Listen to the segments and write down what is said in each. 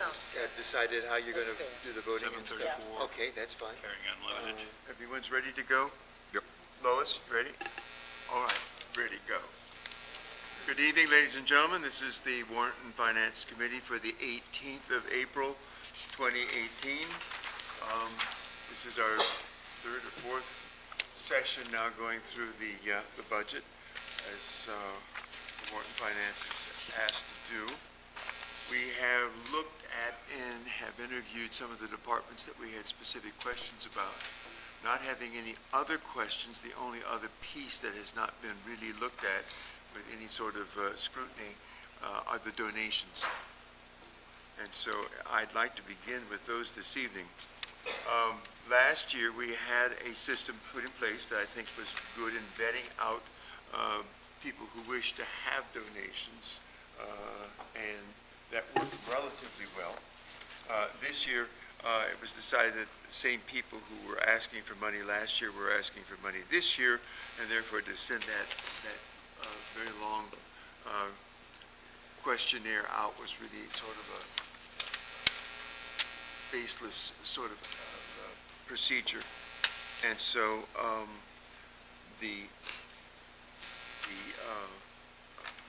Sounds fair. decided how you're going to That's do the voting and stuff? 7:34. Okay, that's fine. Carrying unlimited. Everyone's ready to go? Yep. Lois, ready? All right, ready, go. Good evening, ladies and gentlemen. This is the Warrant and Finance Committee for the 18th of April, 2018. This is our third or fourth session now going through the budget, as the Warrant and Finance is asked to do. We have looked at and have interviewed some of the departments that we had specific questions about. Not having any other questions, the only other piece that has not been really looked at with any sort of scrutiny are the donations. And so I'd like to begin with those this evening. Last year, we had a system put in place that I think was good in vetting out people who wish to have donations, and that worked relatively well. This year, it was decided that the same people who were asking for money last year were asking for money this year, and therefore to send that very long questionnaire out was really sort of a baseless sort of procedure. And so the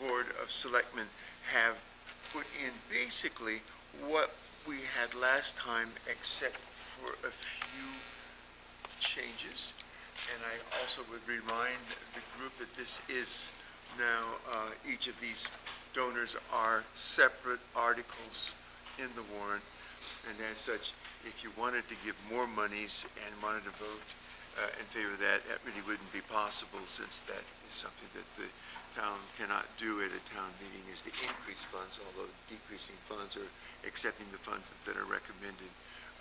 Board of Selectmen have put in basically what we had last time, except for a few changes. And I also would remind the group that this is now, each of these donors are separate articles in the warrant. And as such, if you wanted to give more monies and wanted to vote in favor of that, that really wouldn't be possible, since that is something that the town cannot do at a town meeting, is to increase funds, although decreasing funds or accepting the funds that are recommended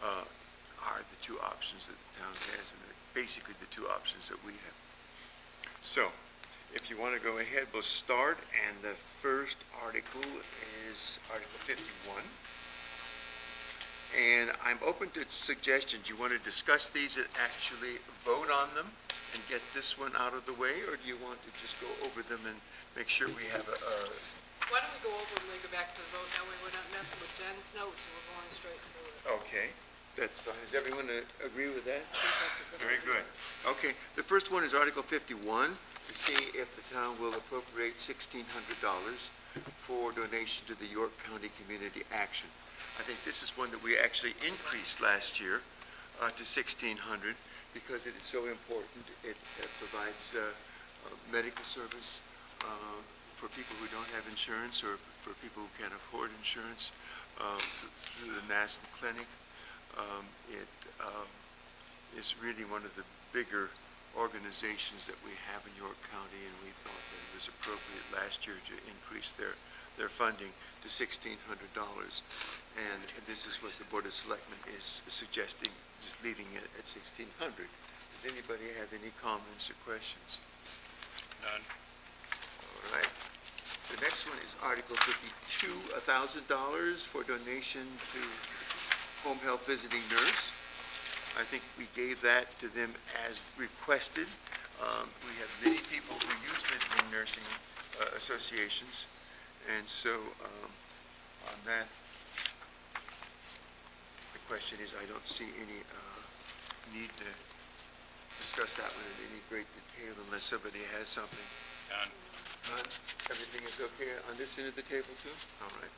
are the two options that the town has, and basically the two options that we have. So, if you want to go ahead, we'll start, and the first article is Article 51. And I'm open to suggestions. You want to discuss these and actually vote on them and get this one out of the way, or do you want to just go over them and make sure we have a Why don't we go over and then go back to the vote? That way we're not messing with Jen's notes and we're going straight through it. Okay, that's fine. Does everyone agree with that? I think that's a good Very idea. good. Okay, the first one is Article 51, to see if the town will appropriate $1,600 for donation to the York County Community Action. I think this is one that we actually increased last year to $1,600 because it is so important. It provides medical service for people who don't have insurance, or for people who can't afford insurance, through the National Clinic. It is really one of the bigger organizations that we have in York County, and we thought that it was appropriate last year to increase their funding to $1,600. And this is what the Board of Selectmen is suggesting, just leaving it at $1,600. Does anybody have any comments or questions? None. All right. The next one is Article 52, $1,000 for donation to home health visiting nurse. I think we gave that to them as requested. We have many people who use visiting nursing associations, and so on that, the question is, I don't see any need to discuss that one in any great detail unless somebody has something. None. None? Everything is okay on this end of the table too? All right.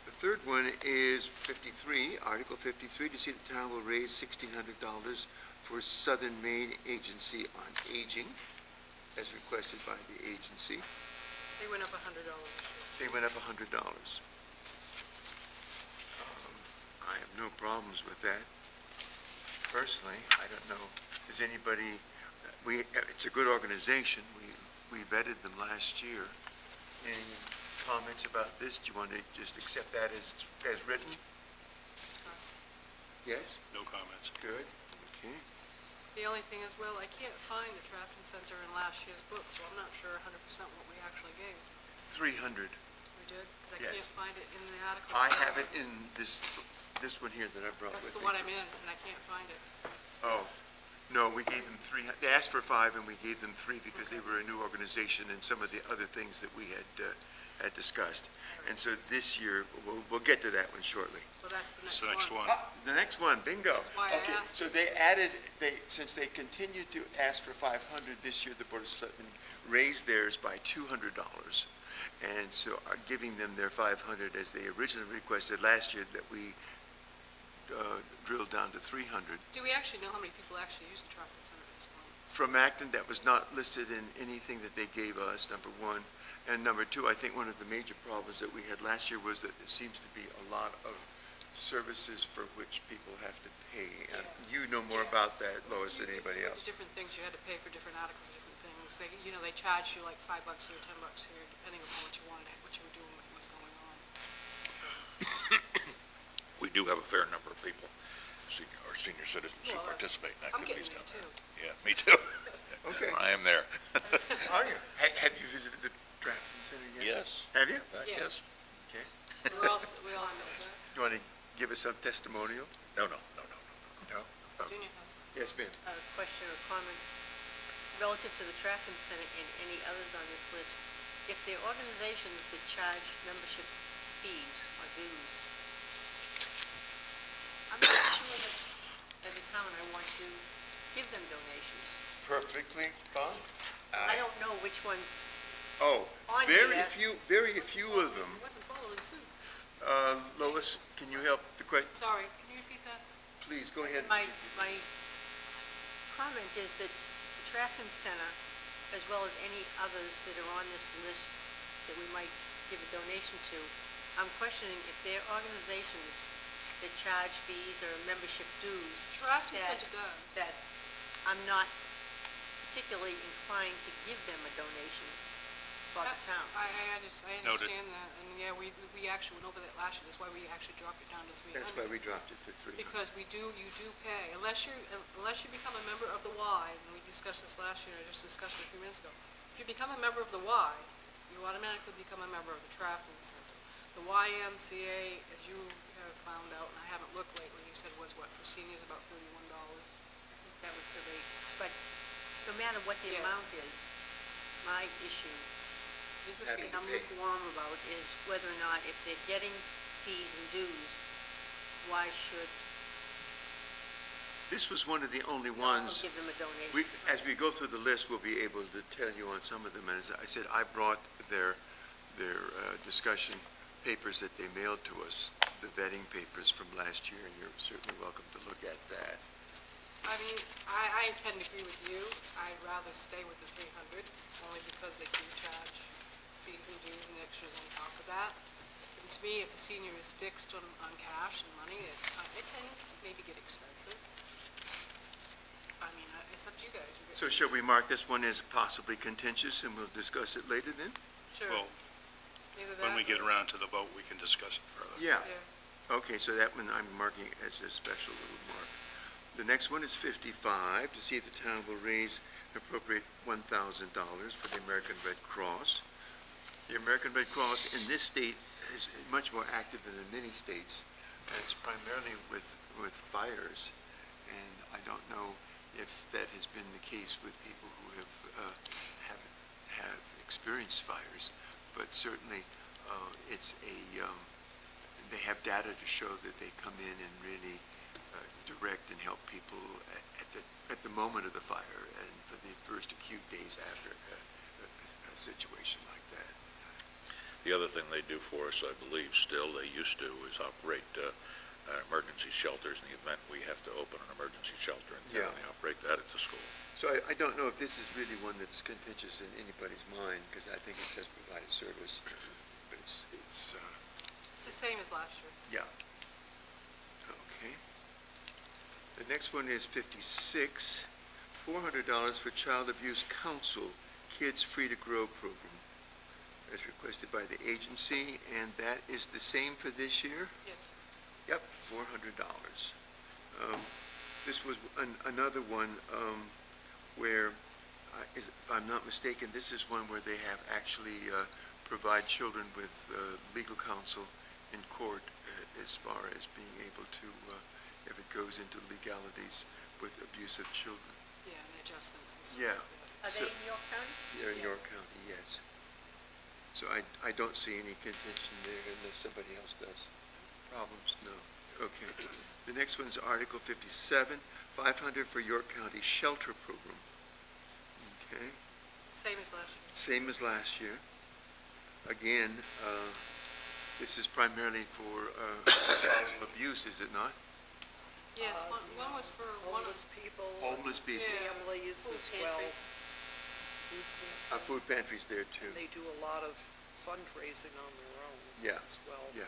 The third one is 53, Article 53, to see the town will raise $1,600 for Southern Maine Agency on Aging, as requested by the agency. They went up $100 this year. They went up $100. I have no problems with that. Personally, I don't know, does anybody, it's a good organization. We vetted them last year. Any comments about this? Do you want to just accept that as written? Yes? No comments. Good. Okay. The only thing is, Will, I can't find the Trafton Center in last year's book, so I'm not sure 100% what we actually gave. 300. We did? Because I Yes. can't find it in the article. I have it in this one here that I brought with That's the me. one I'm in, and I can't find it. Oh, no, we gave them 3. They asked for 5, and we gave them 3 because they were a new organization, and some of the other things that we had had discussed. And so this year, we'll get to that one shortly. So that's the It's the next next one. one. The next one, bingo. That's why I Okay, asked. so they added, since they continued to ask for 500 this year, the Board of Selectmen raised theirs by $200. And so are giving them their 500 as they originally requested last year, that we drilled down to 300. Do we actually know how many people actually use the traffic center at this point? From Acton, that was not listed in anything that they gave us, number one. And number two, I think one of the major problems that we had last year was that there seems to be a lot of services for which people have to pay. And you know more Yeah. about that, Lois, than anybody The else. different things, you had to pay for different articles, different things. They charged you like $5 here, $10 here, depending upon what you wanted, what you were doing, what was going on. We do have a fair number of people, our senior citizens who Well, that's- participate in I'm getting activities down there there. too. Yeah, me too. Okay. I am there. Are you? Have you visited the drafting center yet? Yes. Have you? In fact, Yeah. yes. We're all set with that. You want to give us some testimonial? No. No? Oh. Junior has. Yes, ma'am. A question or comment relative to the Traffic Center and any others on this list. If they're organizations that charge membership fees or dues, I'm not sure that as a town I want to give them donations. Perfectly fine. I don't know which ones Oh, on very here. few of them. He wasn't following suit. Lois, can you help the question? Sorry, can you repeat that? Please, go ahead. My comment is that the Traffic Center, as well as any others that are on this list that we might give a donation to, I'm questioning if they're organizations that charge fees or membership dues Traffic that, center does. that I'm not particularly inclined to give them a donation for the town. I Noted. understand that, and yeah, we actually went over that last year, that's why we actually dropped it down to 300. That's why we dropped it to 300. Because you do pay, unless you become a member of the Y, and we discussed this last year, I just discussed it a few minutes ago. If you become a member of the Y, you automatically become a member of the Traffic Center. The YMCA, as you have found out, and I haven't looked lately, you said was what, for seniors, about $31? I think that was the rate. But no matter what the Yeah. amount is, my issue Is a Having fee. to I'm pay. lukewarm about is whether or not, if they're getting fees and dues, why should This was one of the only we ones, also give them a donation? as we go through the list, we'll be able to tell you on some of them. And as I said, I brought their discussion papers that they mailed to us, the vetting papers from last year, and you're certainly welcome to look at that. I mean, I tend to agree with you. I'd rather stay with the 300, only because they do charge fees and dues and extras on top of that. And to me, if a senior is fixed on cash and money, it can maybe get expensive. I mean, it's up to you guys. So shall we mark this one as possibly contentious, and we'll discuss it later then? Sure. Well, Either when that we get or- around to the vote, we can discuss it further. Yeah. Yeah. Okay, so that one I'm marking as a special little mark. The next one is 55, to see if the town will raise and appropriate $1,000 for the American Red Cross. The American Red Cross in this state is much more active than in many states, and it's primarily with fires. And I don't know if that has been the case with people who have experienced fires, but certainly they have data to show that they come in and really direct and help people at the moment of the fire and for the first acute days after a situation like that. The other thing they do for us, I believe still, they used to, is operate emergency shelters in the event we have to open an emergency shelter in town. Yeah. They operate that at the school. So I don't know if this is really one that's contentious in anybody's mind, because I think it does provide a service, but it's It's the same as last year. yeah. Okay. The next one is 56, $400 for Child Abuse Council Kids Free to Grow program, as requested by the agency, and that is the same for this year? Yes. Yep, $400. This was another one where, if I'm not mistaken, this is one where they have actually provide children with legal counsel in court as far as being able to, if it goes into legalities with abuse of children. Yeah, and adjustments and stuff Yeah. like that. Are they in York County? They're in York Yes. County, yes. So I don't see any contention there unless somebody else does. Problems? No. Okay. The next one's Article 57, 500 for York County Shelter Program. Okay, Same as last year. same as last year. Again, this is primarily for spousal abuse, is it not? Yes, one was for one of, Homeless people. Homeless people. Yeah. Families Food as well. pantry. Food pantries there too. They do a lot of fundraising on their own Yeah, as well. yeah.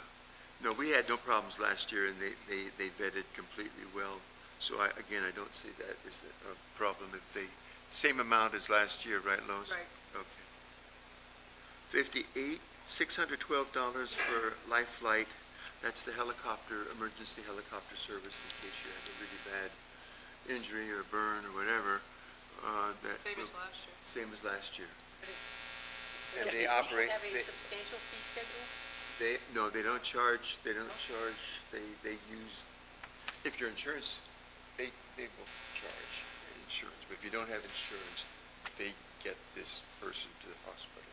No, we had no problems last year, and they vetted completely well. So again, I don't see that as a problem if they, same amount as last year, right, Lois? right, Okay. 58, $612 for Life Flight. That's the helicopter, emergency helicopter service in case you have a really bad injury or burn or whatever. same as last year. Same as last year. And Does they it operate, have a they, substantial fee schedule? no, they don't charge, they use, if your insurance, they will charge insurance, but if you don't have insurance, they get this person to the hospital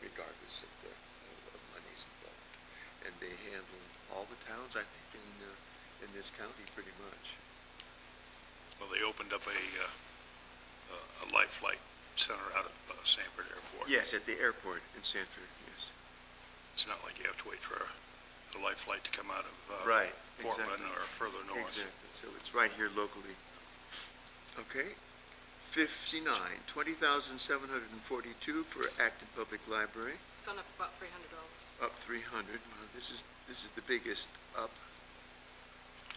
regardless of the monies involved. And they handle all the towns, I think, in this county pretty much. Well, they opened up a Life Flight Center out of Sanford Airport. Yes, at the airport in Sanford, yes. It's not like you have to wait for a Life Flight to come out of Right, Portland exactly. or further north. Exactly, so it's right here locally. Okay, 59, $20,742 for Acton Public Library, It's gone up about $300. up 300. Well, this is the biggest up,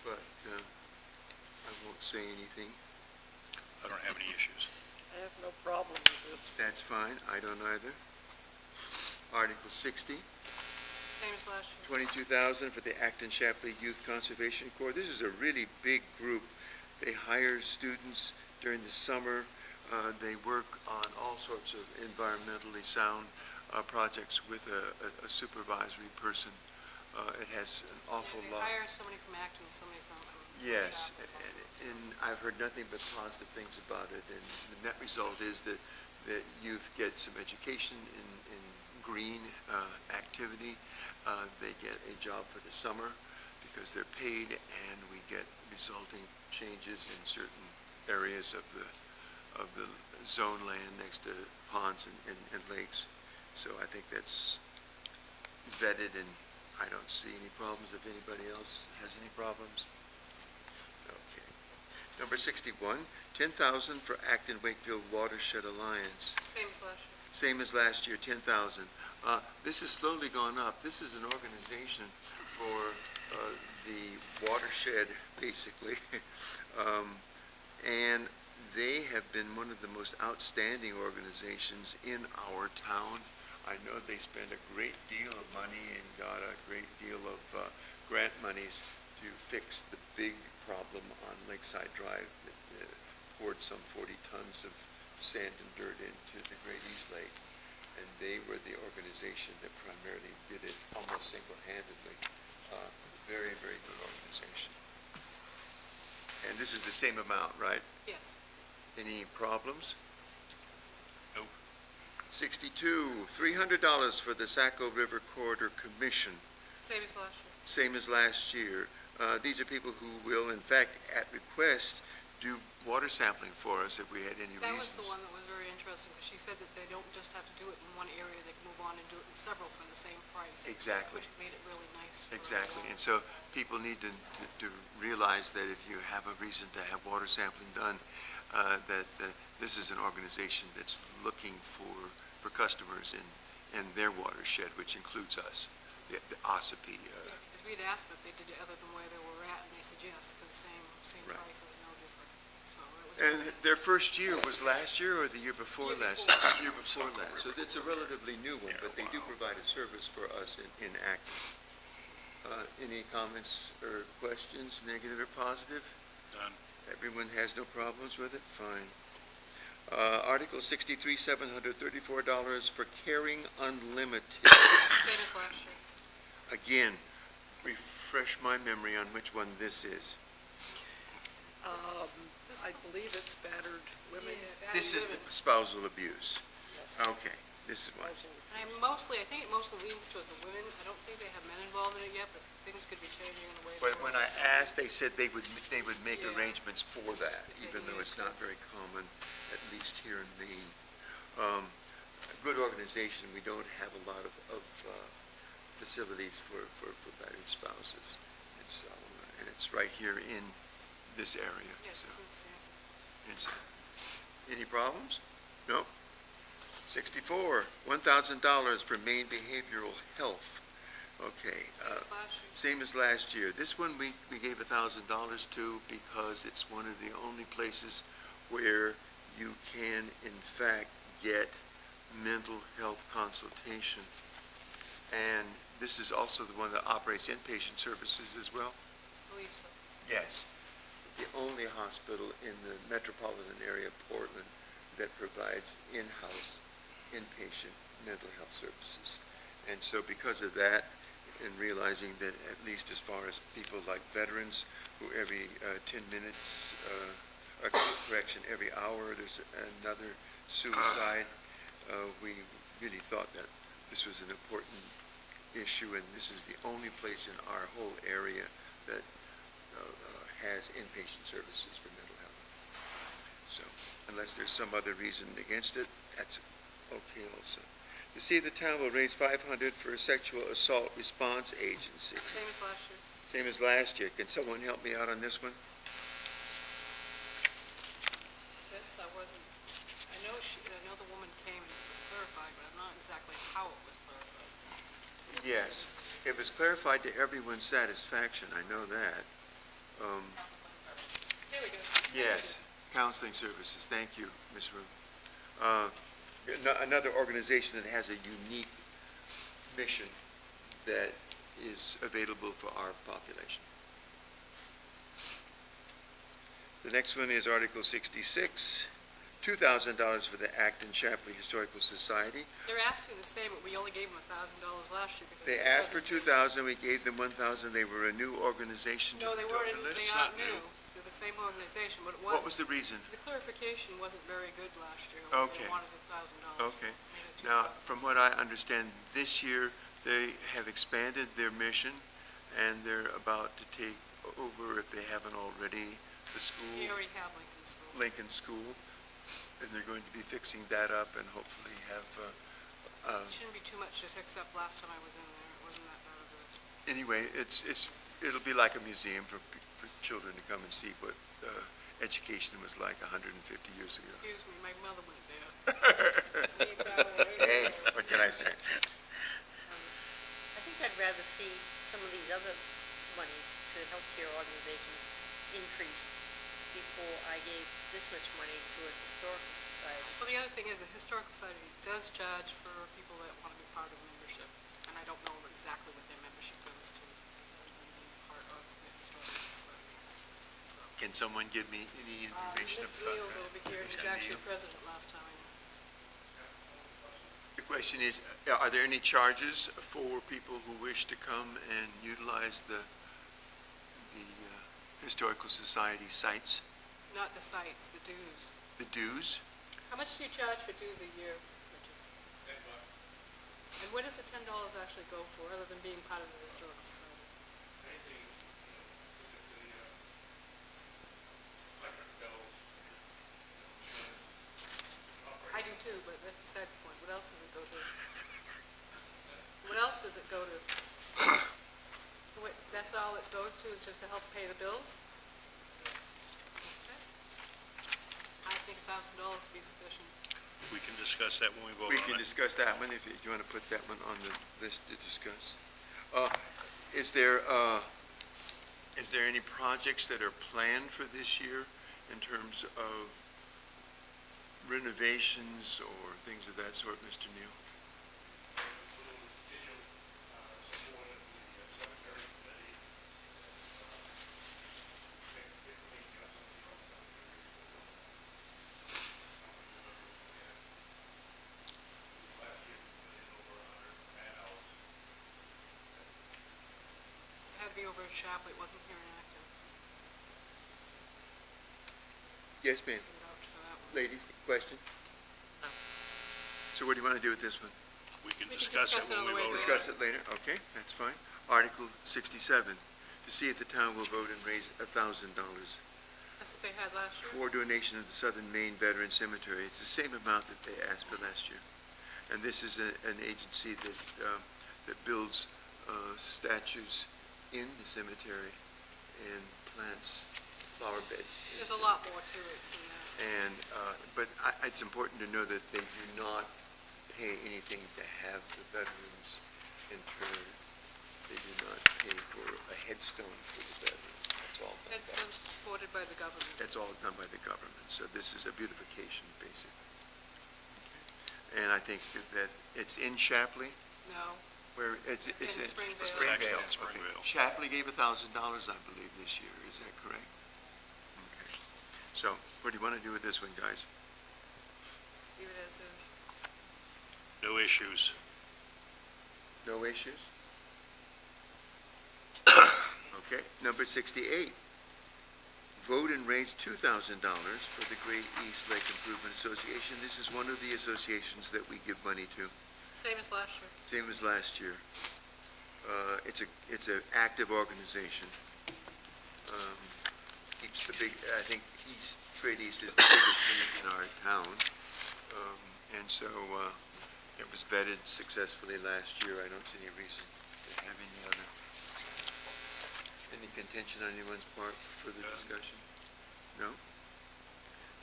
but I won't say anything. I don't have any issues. I have no problem with this. That's fine, I don't either. Article 60, Same as last year. $22,000 for the Acton Shapley Youth Conservation Corps. This is a really big group. They hire students during the summer. They work on all sorts of environmentally sound projects with a supervisory person. It has an awful They lot. hire somebody from Acton and somebody from. Yes, Chaplin also, so. and I've heard nothing but positive things about it, and the net result is that youth get some education in green activity. They get a job for the summer because they're paid, and we get resulting changes in certain areas of the zone land next to ponds and lakes. So I think that's vetted, and I don't see any problems. If anybody else has any problems? Okay. Number 61, $10,000 for Acton Wakefield Watershed Alliance. Same as last year. Same as last year, $10,000. This has slowly gone up. This is an organization for the watershed, basically. And they have been one of the most outstanding organizations in our town. I know they spend a great deal of money and got a great deal of grant monies to fix the big problem on Lakeside Drive that poured some 40 tons of sand and dirt into the Great East Lake. And they were the organization that primarily did it almost single-handedly. Very, very good organization. And this is the same amount, right? Yes. Any problems? Nope. 62, $300 for the Saco River Corridor Commission, Same as last year. same as last year. These are people who will, in fact, at request, do water sampling for us if we had any That was reasons. the one that was very interesting, because she said that they don't just have to do it in one area, they can move on and do it in several for the same price. Exactly. Which made it really nice. for, Exactly, and so people need to realize that if you have a reason to have water sampling done, that this is an organization that's looking for customers in their watershed, which includes us, the Ossipee. Because we'd asked them if they did it other than where they were at, and they said yes, for the same Right. price, it was no different. So it was. And their first year was last year or the year before Year last? before. Year before last, so it's a relatively new one, but they do provide a service for us in Acton. Any comments or questions, negative or positive? None. Everyone has no problems with it? Fine. Article 63, $734 for Caring Unlimited. Same as last year. Again, refresh my memory on which one this is. This- I believe it's battered women. Yeah, This is the women. spousal abuse. Yes. Okay. This is one. And I think it mostly leans towards the women. I don't think they have men involved in it yet, but things could be changing in the way. But when I asked, they said they would make Yeah. arrangements for that, even though it's not very common, at least here in Maine. A good organization, we don't have a lot of facilities for battered spouses. And it's right here in this area. Yes, So since, yeah. any problems? No. 64, $1,000 for Maine Behavioral Health. Okay. Since last year. Same as last year. This one we gave $1,000 to because it's one of the only places where you can, in fact, get mental health consultation. And this is also the one that operates inpatient services as well? I believe so. Yes. The only hospital in the metropolitan area of Portland that provides in-house inpatient mental health services. And so because of that, and realizing that at least as far as people like veterans, who every 10 minutes, or correction, every hour, there's another suicide, we really thought that this was an important issue, and this is the only place in our whole area that has inpatient services for mental health. So unless there's some other reason against it, that's okay also. To see if the town will raise $500 for a sexual assault response agency. Same as last year. Same as last year. Can someone help me out on this one? I know the woman came and it was clarified, but I'm not exactly how it was clarified. Yes. It was clarified to everyone's satisfaction. I know that. Here we go. Yes, counseling services. Thank you, Ms. Ruth. Another organization that has a unique mission that is available for our population. The next one is Article 66, $2,000 for the Acton Shapley Historical Society. They're asking the same, but we only gave them $1,000 last year. because They it asked for wasn't- 2,000, we gave them 1,000. They were a new organization to No, they weren't, the list. they aren't new. They're the same organization, but it was. What was the reason? The clarification wasn't very good last year. Okay. They wanted $1,000. Okay. Made it Now, 2,000. from what I understand, this year, they have expanded their mission, and they're about to take over, if they haven't already, the school, We already have Lincoln School. Lincoln School, and they're going to be fixing that up and hopefully have, It shouldn't be too much to fix up. Last time I was in there, it wasn't that bad of a. anyway, it'll be like a museum for children to come and see what education was like 150 years ago. Excuse me, my mother went there. Leave that alone. Hey, what can I say? I think I'd rather see some of these other monies to healthcare organizations increased before I gave this much money to a historical society. Well, the other thing is the Historical Society does charge for people that want to be part of membership, and I don't know exactly what their membership goes to, being part of the Historical Society. So, Can someone give me any information Mr. about Neal's over here, he's Mr. actually Neal? president last time. The question is, are there any charges for people who wish to come and utilize the Historical Society sites? Not the sites, the dues. The dues? How much do you charge for dues a year, Richard? And what does the $10 actually go for, other than being part of the Historical Society? I do too, but that's beside the point. What else does it go to? What else does it go to? That's all it goes to, is just to help pay the bills? Okay. I think $1,000 would be sufficient. We can discuss that when we vote We on can it. discuss that one, if you want to put that one on the list to discuss. Is there any projects that are planned for this year in terms of renovations or things of that sort, Mr. Neal? It had to be over in Shapley, it wasn't here in Acton. Yes, ma'am. Can vouch for that one. Ladies, question? No. So what do you want to do with this one? We can We can discuss it discuss it when on we the way vote on it. Discuss it later, okay, that's fine. Article 67, to see if the town will vote and raise $1,000 That's what they had last year. for donation of the Southern Maine Veteran Cemetery. It's the same amount that they asked for last year. And this is an agency that builds statues in the cemetery and plants flower beds. There's a lot more to it than that. And, but it's important to know that they do not pay anything to have the veterans interred. They do not pay for a headstone for the veteran. That's all done It's by, supported by the government. that's all done by the government. So this is a beautification, basically. And I think that it's in Shapley, No, where it's It's in Springvale. Springvale. It's actually in Okay. Springvale. Shapley gave $1,000, I believe, this year. Is that correct? Okay. So what do you want to do with this one, guys? leave it as is. No issues. No issues? Okay, number 68. Vote and raise $2,000 for the Great East Lake Improvement Association. This is one of the associations that we give money to, Same as last year. same as last year. It's an active organization. Keeps the big, I think Great East is the biggest thing in our town. And so it was vetted successfully last year. I don't see any reason to have any contention on anyone's part for further discussion? No?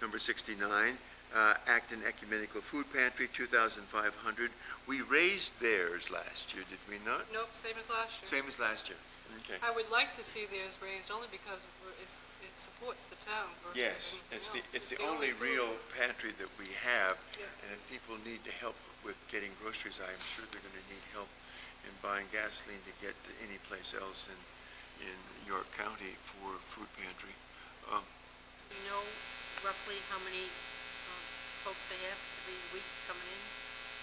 Number 69, Acton Ecumenical Food Pantry, 2,500. We raised theirs last year, did we not? Nope, same as last year. Same as last year. Okay. I would like to see theirs raised only because it supports the town versus Yes, anything it's else. the only food. real pantry that we have, Yeah. and if people need to help with getting groceries, I'm sure they're going to need help in buying gasoline to get to any place else in York County for food pantry. Do you know roughly how many folks they have every week coming in?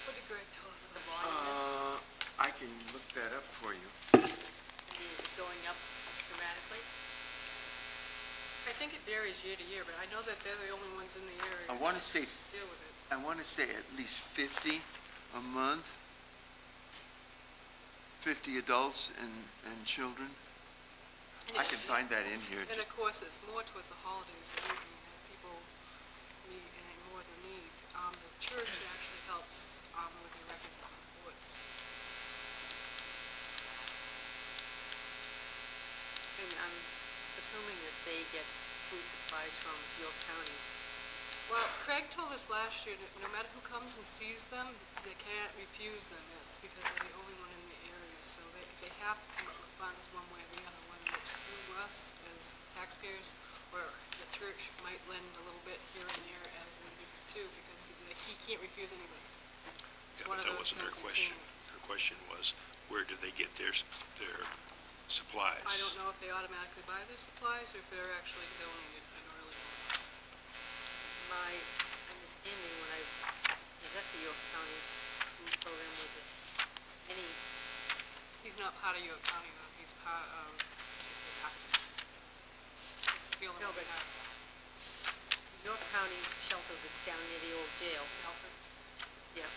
What did Greg tell us? The volume is, I can look that up for you. is it going up dramatically? I think it varies year to year, but I know that they're the only ones in the area I want to say, that deal with it. at least 50 a month, 50 adults and children. And I can find that in here. And of course, it's more towards the holidays and evening as people need any more than need. The church actually helps with the records and supports. And I'm assuming that they get food supplies from York County. Well, Craig told us last year that no matter who comes and sees them, they can't refuse them. It's because they're the only one in the area, so they have to come up with funds one way or the other, whether it's through us as taxpayers, or the church might lend a little bit here and there as needed too, because he can't refuse anybody. It's Yeah, one but of that those wasn't her things you question. can't. Her question was, where do they get their supplies? I don't know if they automatically buy their supplies or if they're actually donated. I don't really know. My understanding when I was at the York County food program was that any, He's not part of York County though. He's part of Acton. It's the only No, one we but- have. York County shelter that's down near the old jail, Alfred. yeah,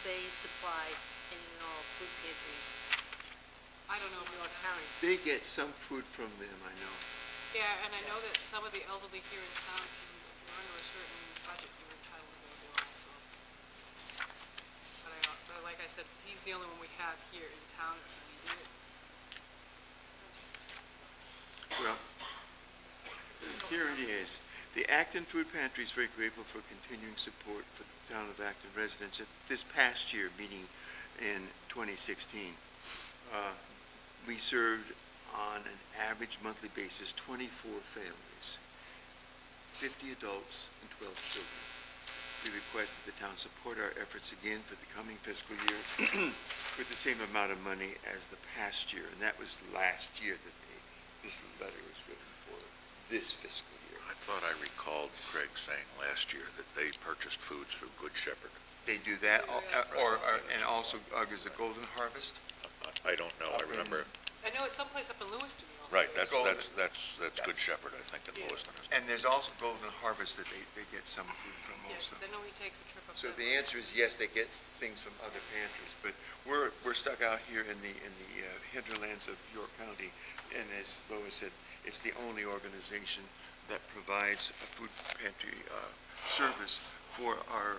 they supply any and all food pantries I don't know in about York that. County. They get some food from them, I know. Yeah, and I know that some of the elderly here in town, if you're under a certain budget, you're entitled to go there also. But like I said, he's the only one we have here in town that's immediate. Well, here it is. The Acton Food Pantry is very grateful for continuing support for the town of Acton residents. This past year, meaning in 2016, we served on an average monthly basis 24 families, 50 adults and 12 children. We request that the town support our efforts again for the coming fiscal year with the same amount of money as the past year, and that was last year that this letter was written for this fiscal year. I thought I recalled Craig saying last year that they purchased foods through Good Shepherd. They do that, and also, there's a Golden Harvest. I don't know, I remember, I know it's someplace up in Lewiston you Right, that's Golden. Good Shepherd, I think, in Yeah. Lewiston. isn't it? And there's also Golden Harvest that they get some food from Yeah, also. 'cause I know he takes a trip up So that the way. answer is yes, they get things from other pantries, but we're stuck out here in the hinterlands of York County, and as Lois said, it's the only organization that provides a food pantry service for our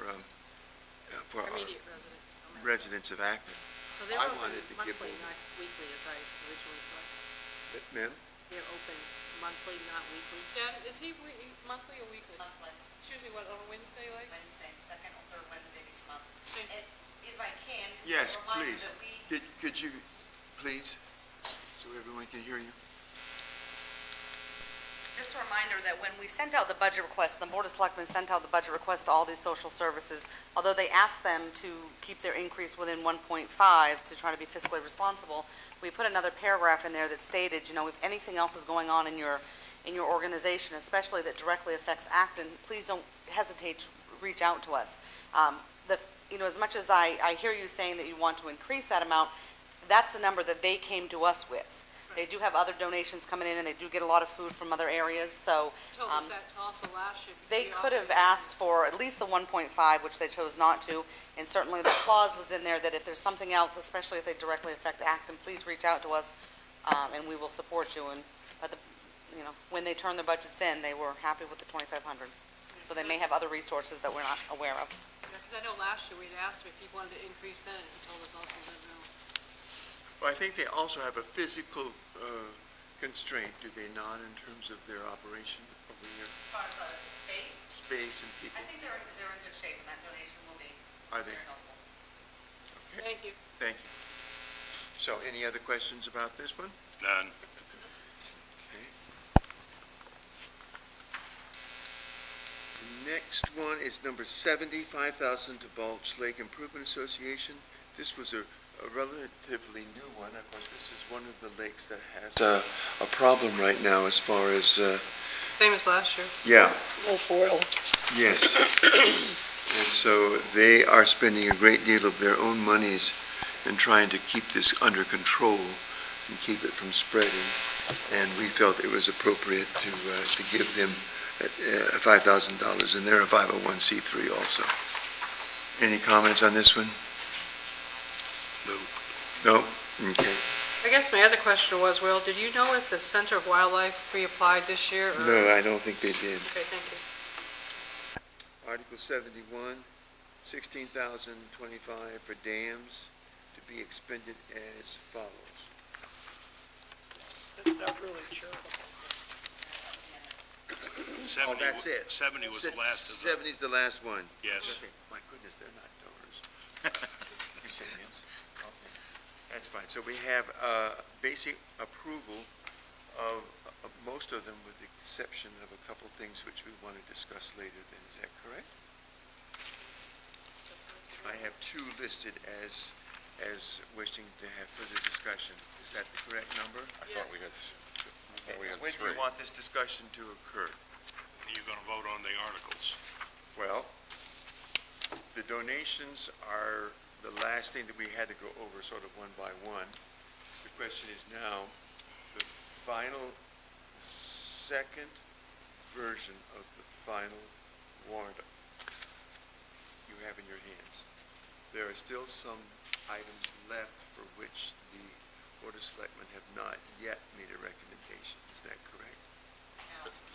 Immediate residents. residents of Acton. So they're I open wanted to give monthly, them- not weekly, as I originally thought. Ma'am? They're open monthly, not weekly. Dan, is he monthly or weekly? Monthly, It's usually what, on a Wednesday, like? Wednesday, second or third Wednesday of each month. Thank you. And if I can, Yes, just a reminder please. that we, Could you, please, so everyone can hear you? just a reminder that when we sent out the budget request, the Board of Selectmen sent out the budget request to all these social services, although they asked them to keep their increase within 1.5 to try to be fiscally responsible, we put another paragraph in there that stated, if anything else is going on in your organization, especially that directly affects Acton, please don't hesitate to reach out to us. As much as I hear you saying that you want to increase that amount, that's the number that they came to us with. They do have other donations coming in, and they do get a lot of food from other areas, so Told us that also last year. because they we could have operated- asked for at least the 1.5, which they chose not to, and certainly the clause was in there that if there's something else, especially if they directly affect Acton, please reach out to us, and we will support you. But when they turned their budgets in, they were happy with the 2,500. So they may have other resources that we're not aware of. Because I know last year we'd asked him if he wanted to increase then, and he told us also that no. Well, I think they also have a physical constraint, do they not, in terms of their operation over here? As far as the space, Space and people, I think they're in good shape, and that donation will be are they? very helpful. Okay, Thank you. thank you. So any other questions about this one? None. The next one is number 70, 5,000 to Balch Lake Improvement Association. This was a relatively new one. Of course, this is one of the lakes that has a problem right now as far as, Same as last year. yeah, Milfoil. yes. And so they are spending a great deal of their own monies in trying to keep this under control and keep it from spreading. And we felt it was appropriate to give them $5,000, and they're a 501c3 also. Any comments on this one? No? Okay. I guess my other question was, Will, did you know if the Center of Wildlife reapplied this year? or- No, I don't think they did. Okay, thank you. Article 71, $16,025 for dams to be expended as follows. It's not really charitable. Oh, that's it. 70 was the last of the, 70 is the last one. yes. I was gonna say, my goodness, they're not donors. You say yes? Okay, that's fine. So we have basic approval of most of them, with the exception of a couple things which we want to discuss later then. Is that correct? I have two listed as wishing to have further discussion. Is that the correct number? I thought we had When do three. you want this discussion to occur? You're going to vote on the articles. Well, the donations are the last thing that we had to go over sort of one by one. The question is now, the final, second version of the final warrant you have in your hands. There are still some items left for which the Board of Selectmen have not yet made a recommendation. Is that correct?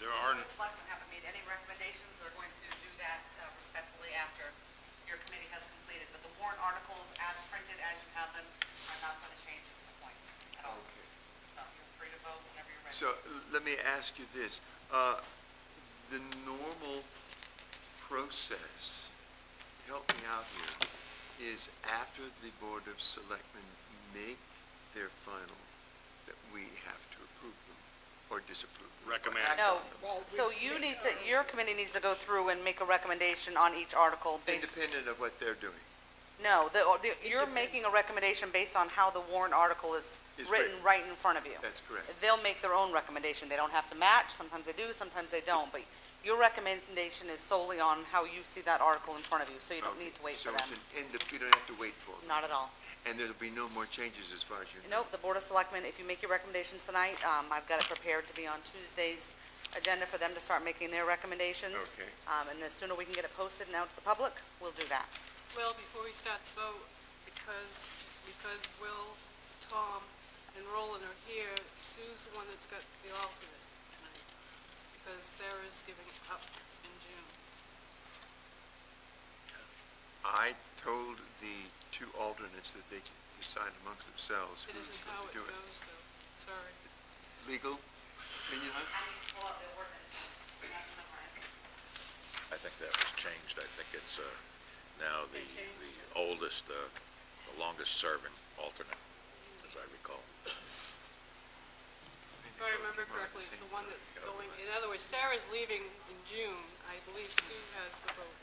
There are, The selectmen haven't made any recommendations. They're going to do that respectfully after your committee has completed. But the warrant articles, as printed, as you have them, are not going to change at this point at all. Okay. So you're free to vote whenever you're ready. So let me ask you this. The normal process, help me out here, is after the Board of Selectmen make their final, that we have to approve them or disapprove them. Recommend. Or act No. on them. Well, So your committee needs to go through and make a recommendation on each article based. Independent of what they're doing. No, you're making a recommendation based on how the warrant article is Is written written. right in front of you. That's correct. They'll make their own recommendation. They don't have to match. Sometimes they do, sometimes they don't. But Your recommendation is solely on how you see that article in front of you, so you don't need to wait for So it's them. an you don't have to wait for them. Not at all. And there'll be no more changes as far as you know? Nope, the Board of Selectmen, if you make your recommendations tonight, I've got it prepared to be on Tuesday's agenda for them to start making their recommendations. Okay. And the sooner we can get it posted and out to the public, we'll do that. Well, before we start the vote, because Will, Tom, and Roland are here, Sue's the one that's got the alternate tonight, because Sarah's giving up in June. I told the two alternates that they can decide amongst themselves It who's isn't how going to it do it. goes, though, sorry. Legal opinion on it? I think that was changed. I think it's now the oldest, the longest serving alternate, as I recall. If I remember correctly, it's the one that's going, in other words, Sarah's leaving in June. I believe Sue has the vote.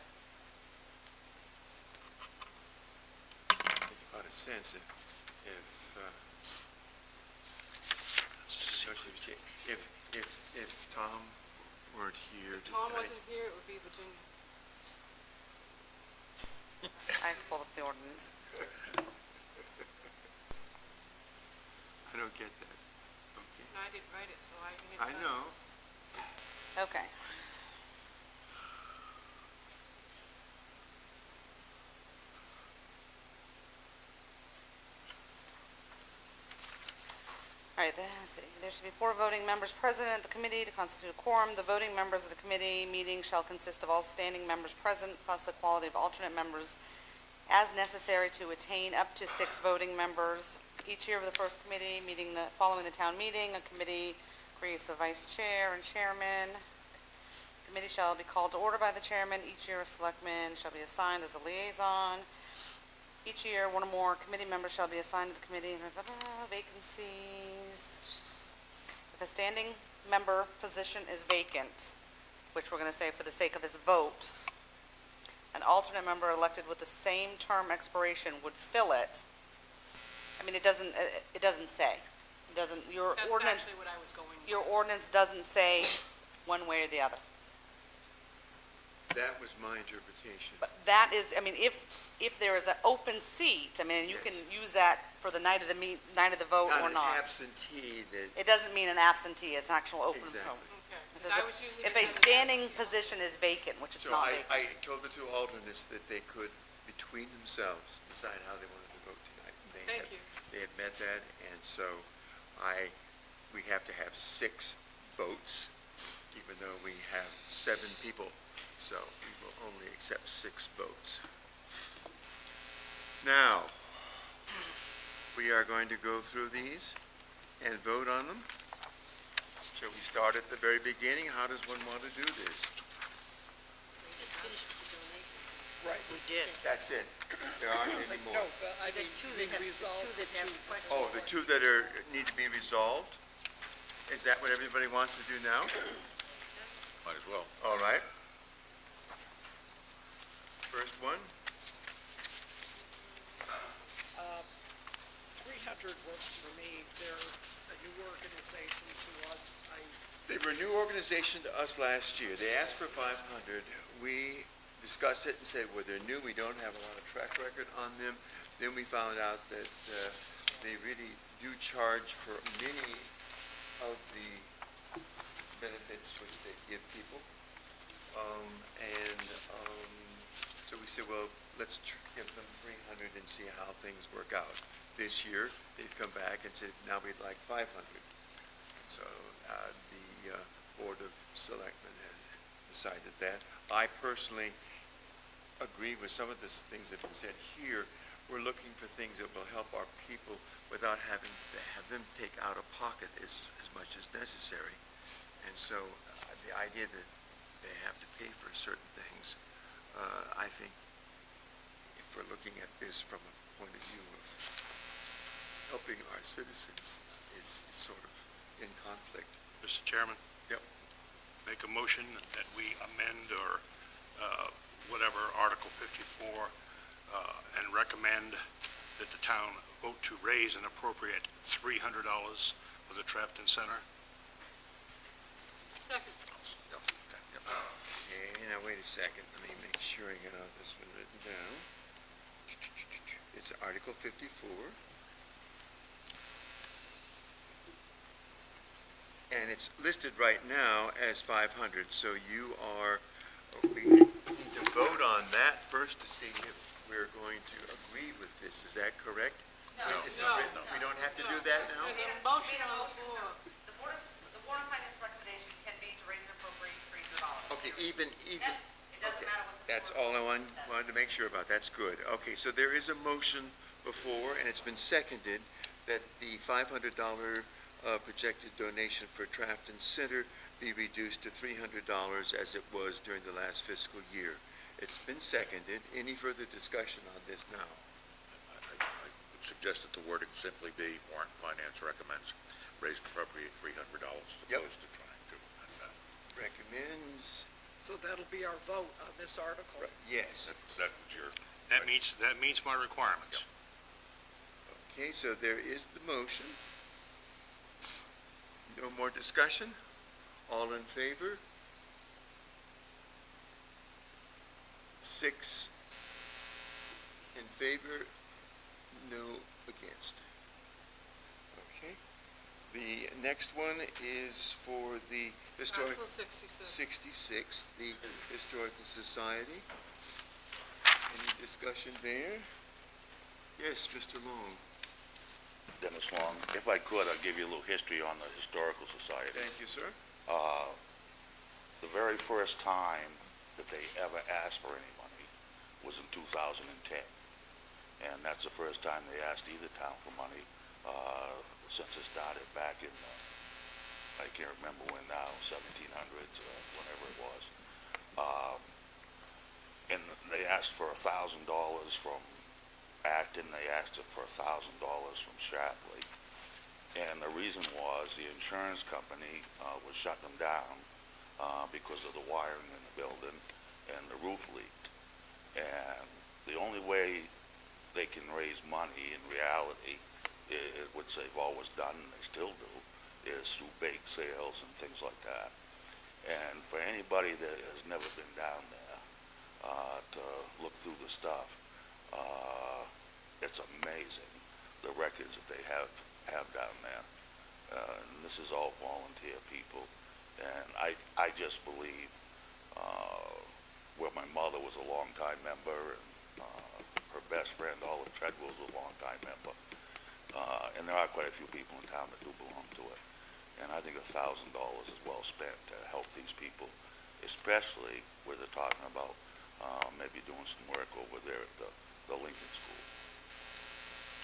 Make a lot of sense if Tom weren't here If Tom tonight. wasn't here, it would be Virginia. I pulled up the ordinance. I don't get that. Okay. And I didn't write it, so I can. I know. Okay. All right, let's see. There should be 4 voting members present at the committee to constitute a quorum. The voting members of the committee meeting shall consist of all standing members present, plus the quality of alternate members as necessary to attain up to 6 voting members. Each year of the first committee meeting following the town meeting, a committee creates a vice chair and chairman. Committee shall be called to order by the chairman. Each year a selectman shall be assigned as a liaison. Each year, one or more committee members shall be assigned to the committee. Vacancies. If a standing member position is vacant, which we're going to say for the sake of this vote, an alternate member elected with the same term expiration would fill it. I mean, it doesn't say. It doesn't, your That's ordinance, actually what I was going with. your ordinance doesn't say one way or the other. That was my interpretation. But that is, I mean, if there is an open seat, I mean, you can use that for the night of the night of the vote or Not not. an absentee that, It doesn't mean an absentee, it's an actual open vote. exactly. Okay. It 'Cause says I was using if it a as an standing absentee. position is vacant, which it's So not vacant. I told the two alternates that they could, between themselves, decide how they wanted to vote tonight. And Thank you. They had met that, and so we have to have 6 votes, even though we have 7 people. So we will only accept 6 votes. Now, we are going to go through these and vote on them. Shall we start at the very beginning? How does one want to do this? We just finished with the donation. Right, we did. That's it. There aren't any No, more. but I The mean, two we that have, the resolved two the that have two. questions. Oh, the 2 that need to be resolved? Is that what everybody wants to do now? Might as well. All right. First one, 300 works for me. They're a new organization to us. they were a new organization to us last year. They asked for 500. We discussed it and said, well, they're new, we don't have a lot of track record on them. Then we found out that they really do charge for many of the benefits which they give people. So we said, well, let's give them 300 and see how things work out. This year, they've come back and said, now we'd like 500. So the Board of Selectmen has decided that. I personally agree with some of the things that have been said here. We're looking for things that will help our people without having to have them take out of pocket as much as necessary. And so the idea that they have to pay for certain things, I think if we're looking at this from a point of view of helping our citizens is sort of in conflict. Mr. Chairman? Yep. Make a motion that we amend or whatever Article 54 and recommend that the town vote to raise and appropriate $300 for the Trafton Center. Second. Okay, yep. Now, wait a second, let me make sure I get all this one written down. It's Article 54. And it's listed right now as 500, so we need to vote on that first to see if we're going to agree with this. Is that correct? No. Is it No. written? We don't have to do that now? There's a motion on the floor. The Warrant and Finance recommendation can be to raise and appropriate $300. Okay, even, Yep, it doesn't okay. matter what the. That's floor all I vote says. wanted to make sure about. That's good. Okay, so there is a motion before, and it's been seconded, that the $500 projected donation for Trafton Center be reduced to $300 as it was during the last fiscal year. It's been seconded. Any further discussion on this now? I would suggest that the wording simply be Warrant and Finance recommends raise and appropriate $300 as Yep. opposed to trying to amend that. Recommends, So that'll be our vote on this article. yes. That's your, That meets my requirements. Okay, so there is the motion. No more discussion? All in favor? 6 in favor, no against. Okay. The next one is for the Historic Article 66. 66, the Historical Society. Any discussion there? Yes, Mr. Long. Dennis Long. If I could, I'll give you a little history on the Historical Society. Thank you, sir. The very first time that they ever asked for any money was in 2010. And that's the first time they asked either town for money since it started back in, I can't remember when now, 1700s, whenever it was. And they asked for $1,000 from Acton, they asked it for $1,000 from Shapley. And the reason was the insurance company was shutting them down because of the wiring in the building and the roof leaked. And the only way they can raise money in reality, which they've always done and they still do, is through bake sales and things like that. And for anybody that has never been down there to look through the stuff, it's amazing the records that they have down there. And this is all volunteer people. And I just believe where my mother was a longtime member and her best friend, Olive Treadwell, was a longtime member. And there are quite a few people in town that do belong to it. And I think $1,000 is well spent to help these people, especially where they're talking about maybe doing some work over there at the Lincoln School.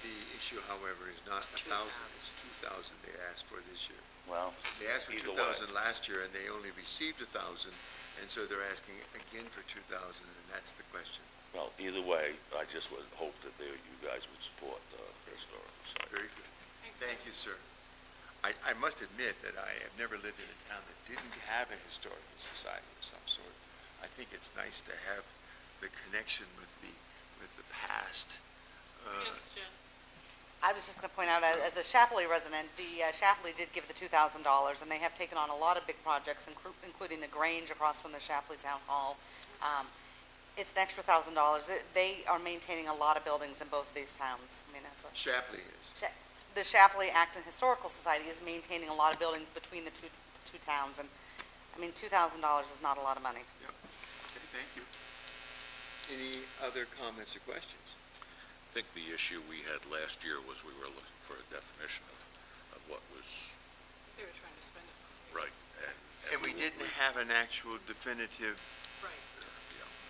The issue, however, is not 1,000, it's 2,000 they asked for this year. Well, They asked for either 2,000 way. last year, and they only received 1,000, and so they're asking again for 2,000, and that's the question. Well, either way, I just would hope that you guys would support the Historical Society. Very good. Thank you, sir. I must admit that I have never lived in a town that didn't have a historical society of some sort. I think it's nice to have the connection with the past. Yes, Jen. I was just going to point out, as a Shapley resident, the Shapley did give the $2,000, and they have taken on a lot of big projects, including the Grange across from the Shapley Town Hall. It's an extra $1,000. They are maintaining a lot of buildings in both of these towns. I mean, that's Shapley is. the Shapley Acton Historical Society is maintaining a lot of buildings between the two towns, and, I mean, $2,000 is not a lot of money. Okay, thank you. Any other comments or questions? I think the issue we had last year was we were looking for a definition of what was They were trying to spend it. right. And we didn't have an actual definitive Right.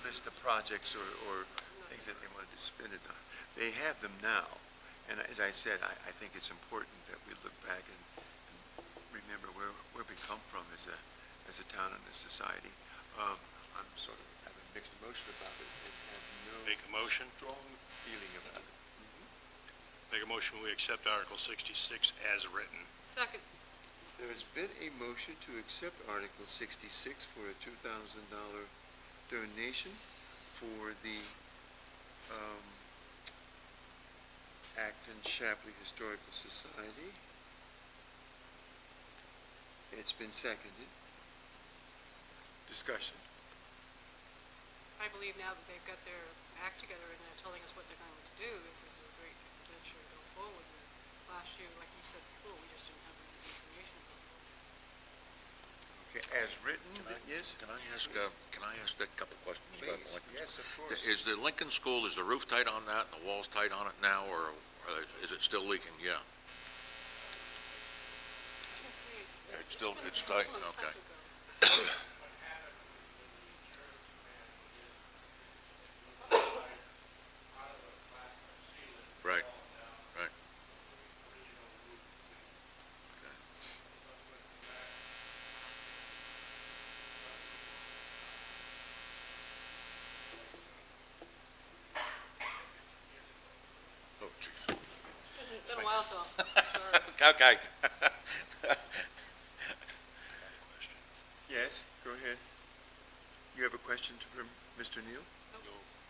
list of projects or things that they wanted to spend it on. They have them now, and as I said, I think it's important that we look back and remember where we come from as a town and a society. I'm sort of having mixed emotion about it and have no Make a motion. strong feeling about it. Make a motion, we accept Article 66 as written. Second. There's been a motion to accept Article 66 for a $2,000 donation for the Acton Shapley Historical Society. It's been seconded. Discussion. I believe now that they've got their act together and they're telling us what they're going to do, this is a great venture to go forward with. Last year, like you said before, we just didn't have any information to go forward. Okay, as written, yes? Can I ask a couple questions about the Please, Lincoln? yes, of course. Is the Lincoln School, is the roof tight on that, and the walls tight on it now, or is it still leaking? Yeah. It's still, it's tight, okay. Right, right. Oh, jeez. Been a while, Tom. Sorry. Okay. Yes, go ahead. You have a question for Mr. Neal?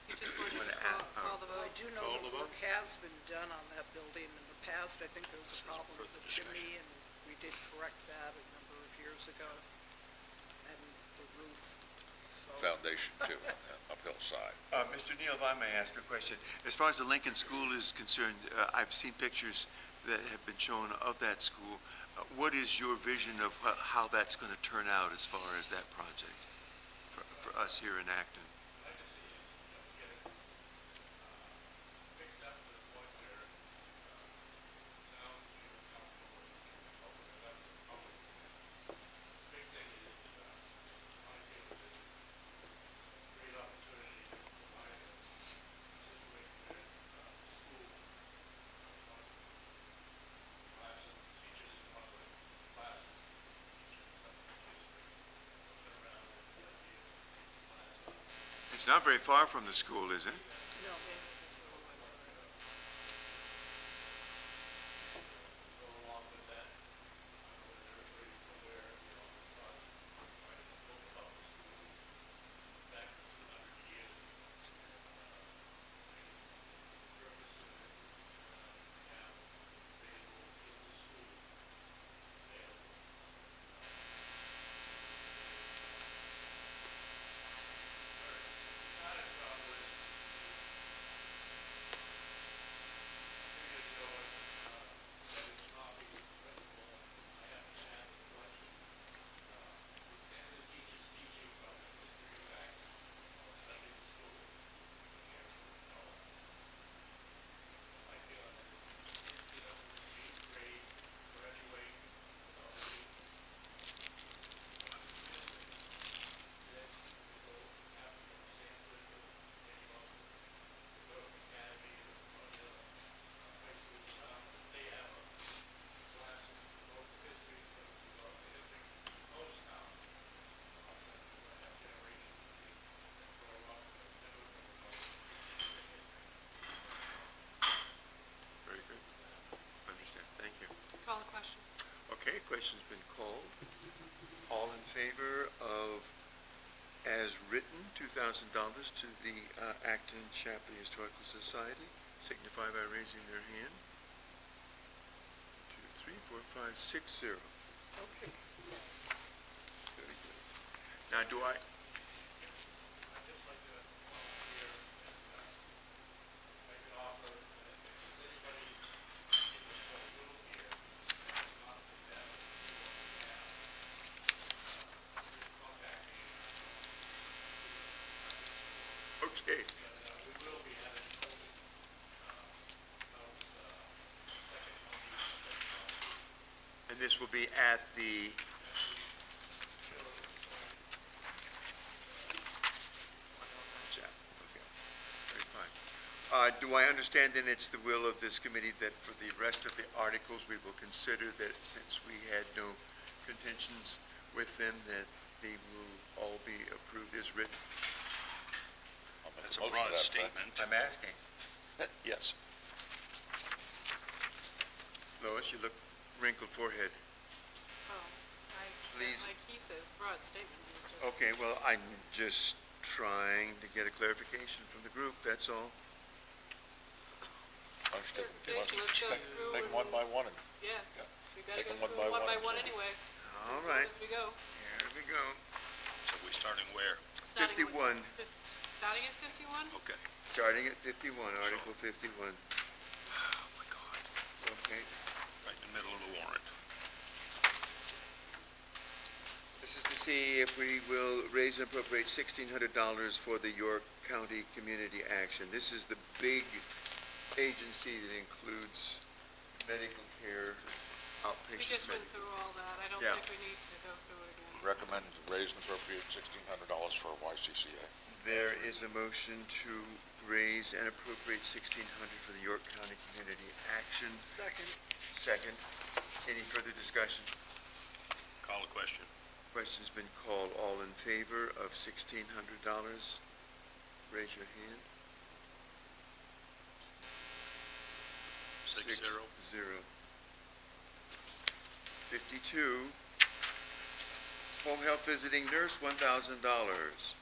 You just wanted wanna to add- call the Well, I vote. do know Call that the work has been done on that building in the past. I think there was a problem with the chimney, and we did correct that a number of years ago, and the roof, so. Foundation too, on the uphill side. Mr. Neal, if I may ask a question. As far as the Lincoln School is concerned, I've seen pictures that have been shown of that school. What is your vision of how that's going to turn out as far as that project for us here in Acton? It's not very far from the school, is it? No, Very good. Understand. Thank you. Call the question. Okay, question's been called. All in favor of, as written, $2,000 to the Acton Shapley Historical Society, signify by raising their hand. 2, 3, 4, 5, 6, 0. okay. Very good. Now, do I, okay. And this will be at the, okay, very fine. Do I understand then it's the will of this committee that for the rest of the articles, we will consider that since we had no contentions with them, that they will all be approved as written? That's a broad statement. I'm asking. Yes. Lois, you look wrinkled forehead. Oh, Please. like he says, broad statement. You just- Okay, well, I'm just trying to get a clarification from the group, that's all. Understood. Let's go through Take them one by one. Yeah, Yeah. we gotta Take go 'em one through by one by one, one so- anyway. All right, As we go. here we go. So we're starting where? Starting with 51. Starting at 51? Okay. starting at 51, Article 51. Oh, my God. Okay. Right in the middle of the warrant. This is to see if we will raise and appropriate $1,600 for the York County Community Action. This is the big agency that includes medical care, We outpatient just went medical. through all that. I don't Yeah. think we need to go through it again. Recommend raise and appropriate $1,600 for YCCA. There is a motion to raise and appropriate $1,600 for the York County Community Action. Second. Second. Any further discussion? Call the question. Question's been called. All in favor of $1,600? Raise your hand. 6-0. 6-0. 52, home health visiting nurse, $1,000.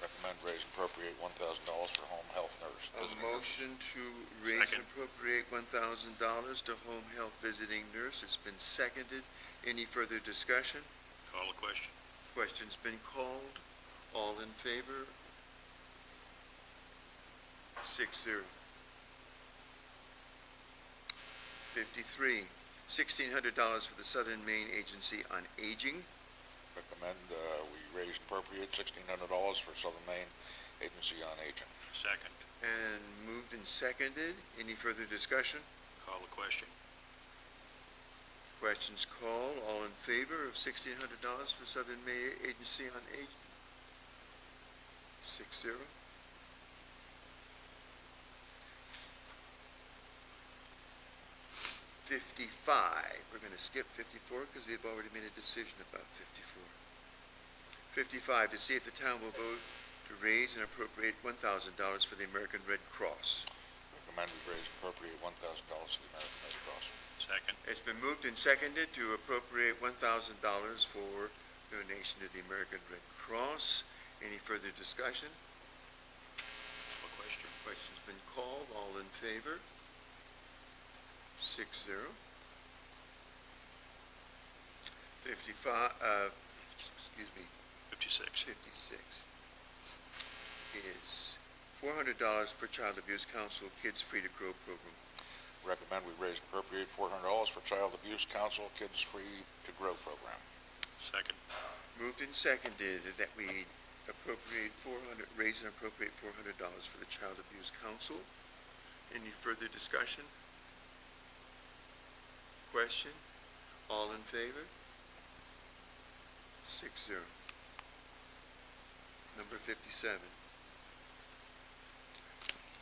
Recommend raise and appropriate $1,000 for home health nurse. A visiting nurses. motion to raise and Second. appropriate $1,000 to home health visiting nurse. It's been seconded. Any further discussion? Call the question. Question's been called. All in favor? 6-0. 53, $1,600 for the Southern Maine Agency on Aging. Recommend we raise and appropriate $1,600 for Southern Maine Agency on Aging. Second. And moved and seconded. Any further discussion? Call the question. Questions called. All in favor of $1,600 for Southern Maine Agency on Aging? 6-0. 55. We're going to skip 54 because we've already made a decision about 54. 55, to see if the town will vote to raise and appropriate $1,000 for the American Red Cross. Recommend we raise and appropriate $1,000 for the American Red Cross. Second. It's been moved and seconded to appropriate $1,000 for donation to the American Red Cross. Any further discussion? Call the question. Question's been called. All in favor? 6-0. 55, excuse me, 56. 56 is $400 for Child Abuse Council Kids Free to Grow program. Recommend we raise and appropriate $400 for Child Abuse Council Kids Free to Grow program. Second. Moved and seconded that we raise and appropriate $400 for the Child Abuse Council. Any further discussion? Question? All in favor? 6-0. Number 57.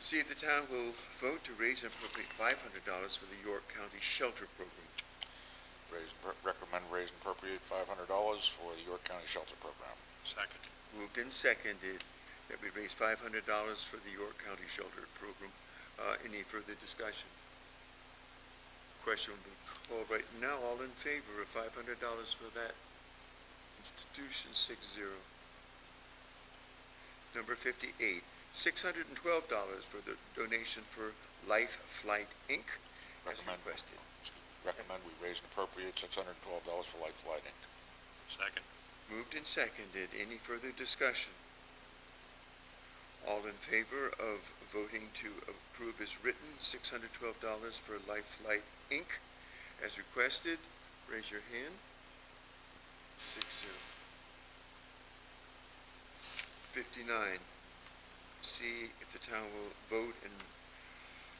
To see if the town will vote to raise and appropriate $500 for the York County Shelter Program. Recommend raise and appropriate $500 for the York County Shelter Program. Second. Moved and seconded that we raise $500 for the York County Shelter Program. Any further discussion? Question will be called right now. All in favor of $500 for that institution? 6-0. Number 58, $612 for the donation for Life Flight, Inc., as Recommend. requested. Recommend we raise and appropriate $612 for Life Flight Inc. Second. Moved and seconded. Any further discussion? All in favor of voting to approve as written, $612 for Life Flight, Inc., as requested, raise your hand. 6-0. 59, see if the town will vote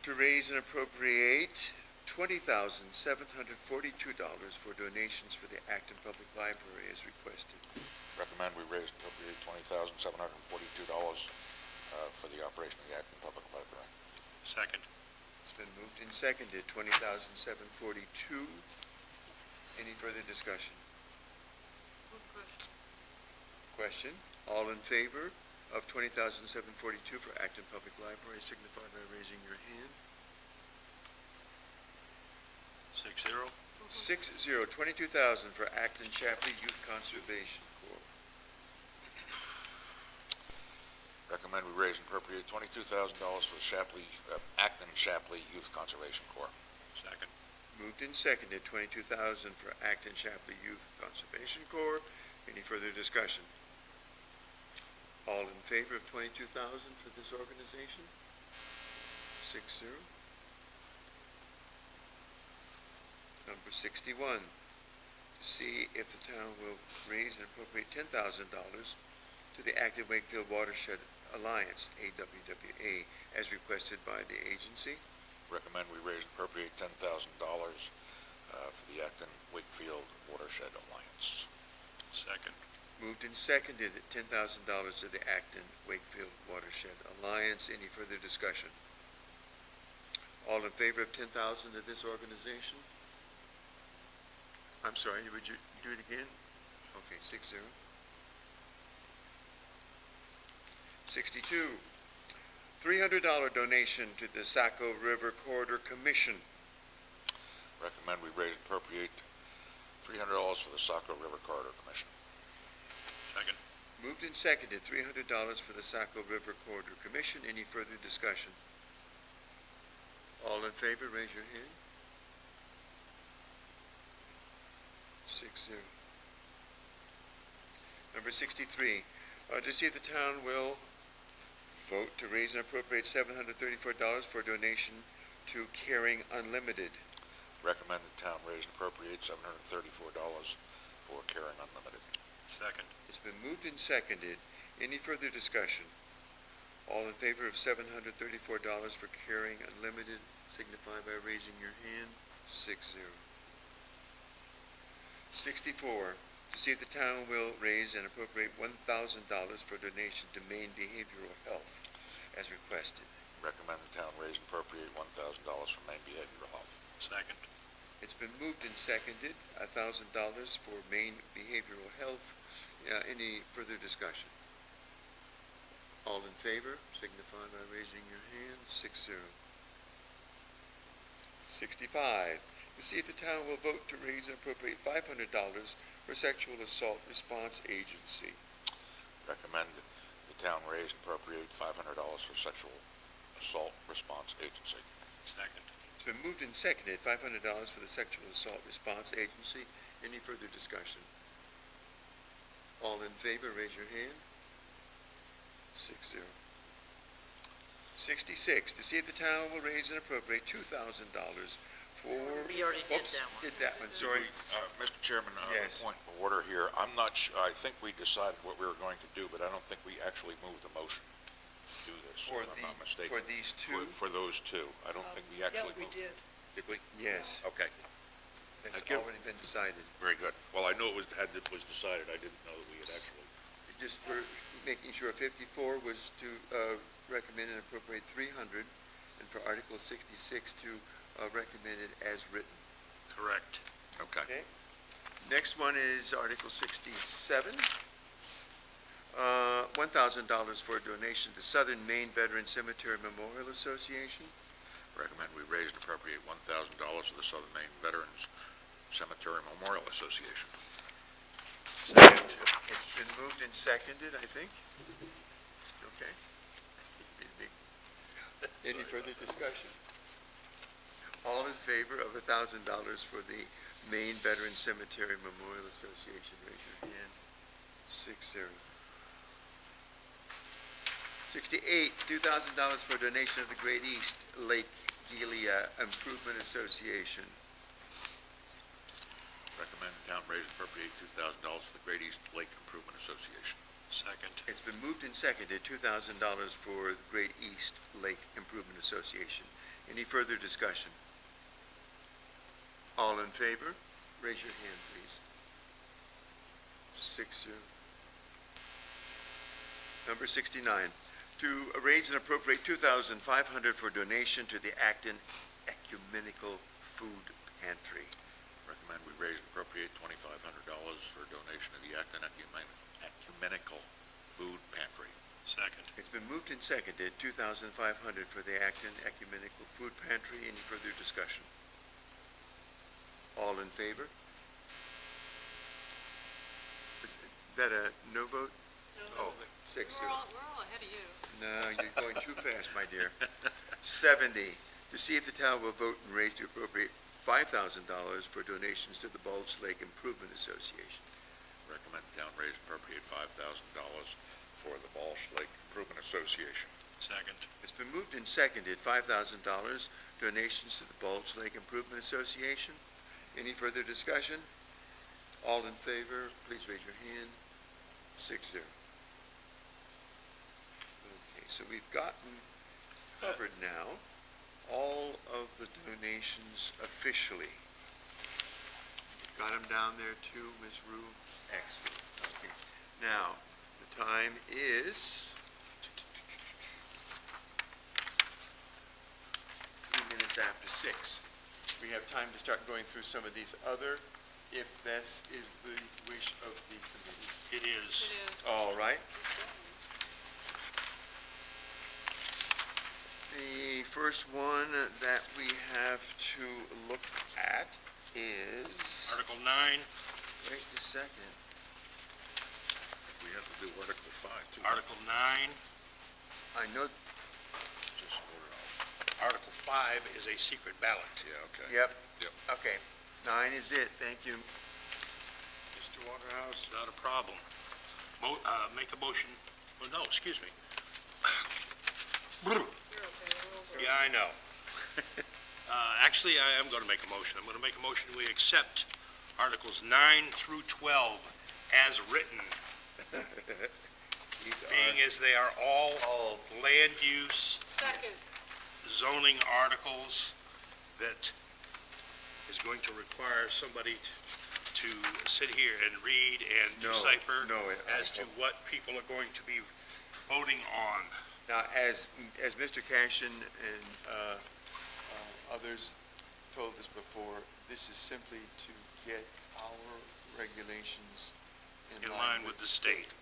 to raise and appropriate $20,742 for donations for the Acton Public Library as requested. Recommend we raise and appropriate $20,742 for the operation of the Acton Public Library. Second. It's been moved and seconded, $20,742. Any further discussion? Question? All in favor of $20,742 for Acton Public Library, signify by raising your hand. 6-0. 6-0, $22,000 for Acton Shapley Youth Conservation Corps. Recommend we raise and appropriate $22,000 for the Acton Shapley Youth Conservation Corps. Second. Moved and seconded, $22,000 for Acton Shapley Youth Conservation Corps. Any further discussion? All in favor of 22,000 for this organization? 6-0. Number 61, to see if the town will raise and appropriate $10,000 to the Acton Wakefield Watershed Alliance, AWWA, as requested by the agency. Recommend we raise and appropriate $10,000 for the Acton Wakefield Watershed Alliance. Second. Moved and seconded at $10,000 to the Acton Wakefield Watershed Alliance. Any further discussion? All in favor of $10,000 to this organization? I'm sorry, would you do it again? Okay, 6-0. 62, $300 donation to the Saco River Corridor Commission. Recommend we raise and appropriate $300 for the Saco River Corridor Commission. Second. Moved and seconded, $300 for the Saco River Corridor Commission. Any further discussion? All in favor, raise your hand. 6-0. Number 63, to see if the town will vote to raise and appropriate $734 for a donation to Caring Unlimited. Recommend the town raise and appropriate $734 for Caring Unlimited. Second. It's been moved and seconded. Any further discussion? All in favor of $734 for Caring Unlimited, signify by raising your hand. 6-0. 64, to see if the town will raise and appropriate $1,000 for donation to Maine Behavioral Health, as requested. Recommend the town raise and appropriate $1,000 for Maine Behavioral Health. Second. It's been moved and seconded, $1,000 for Maine Behavioral Health. Any further discussion? All in favor, signify by raising your hand. 6-0. 65, to see if the town will vote to raise and appropriate $500 for Sexual Assault Response Agency. Recommend the town raise and appropriate $500 for Sexual Assault Response Agency. Second. It's been moved and seconded, $500 for the Sexual Assault Response Agency. Any further discussion? All in favor, raise your hand. 6-0. 66, to see if the town will raise and appropriate $2,000 for... We already did Oops, that one. did that one, sorry. Mr. Chairman, Yes. point of order here. I'm not sure, I think we decided what we were going to do, but I don't think we actually moved the motion to do this, For if I'm not mistaken. for these two? For those two. I don't think we Yeah, actually we moved. did. Did we? Yes, Okay, that's Thank you. already been decided. very good. Well, I knew it was decided. I didn't know that we had actually. Just for making sure, 54 was to recommend and appropriate 300, and for Article 66 to recommend it as written. Correct. Okay. Okay. Next one is Article 67. $1,000 for a donation to Southern Maine Veteran Cemetery Memorial Association. Recommend we raise and appropriate $1,000 for the Southern Maine Veterans Cemetery Memorial Association. Second. It's been moved and seconded, I think. Okay. Any further discussion? All in favor of $1,000 for the Maine Veteran Cemetery Memorial Association, raise your hand. 6-0. 68, $2,000 for a donation of the Great East Lake Delia Improvement Association. Recommend the town raise and appropriate $2,000 for the Great East Lake Improvement Association. Second. It's been moved and seconded, $2,000 for the Great East Lake Improvement Association. Any further discussion? All in favor? Raise your hand, please. 6-0. Number 69, to raise and appropriate $2,500 for donation to the Acton Ecumenical Food Pantry. Recommend we raise and appropriate $2,500 for a donation to the Acton Ecumenical Food Pantry. Second. It's been moved and seconded, $2,500 for the Acton Ecumenical Food Pantry. Any further discussion? All in favor? Is that a no vote? Oh, 6-0. We're all ahead of you. No, you're going too fast, my dear. 70, to see if the town will vote and raise to appropriate $5,000 for donations to the Bulge Lake Improvement Association. recommend the town raise and appropriate $5,000 for the Balsh Lake Improvement Association. Second. It's been moved and seconded, $5,000 donations to the Bulge Lake Improvement Association. Any further discussion? All in favor, please raise your hand. 6-0. Okay, so we've gotten covered now all of the donations officially. Got them down there too, Ms. Rue? Excellent. Okay. Now, the time is 6:03. We have time to start going through some of these other, if this is the wish of the committee. It is. It is. All right. The first one that we have to look at is, Article 9, wait a second, We have to do Article 5, too. Article 9, I know, Just voted on. Article 5 is a secret ballot. Yeah, okay. yep. Yep. Okay, 9 is it, thank you. Mr. Waterhouse, Not a problem. Make a motion, oh, no, excuse me. You're okay, we're over. Yeah, I know. Actually, I am going to make a motion. I'm going to make a motion, we accept Articles 9 through 12 as written, these being are as they are all all, land use Second. zoning articles that is going to require somebody to sit here and read and No, decipher no, as to what people are going to be voting on. now, as Mr. Cashin and others told us before, this is simply to get our regulations In line with the state.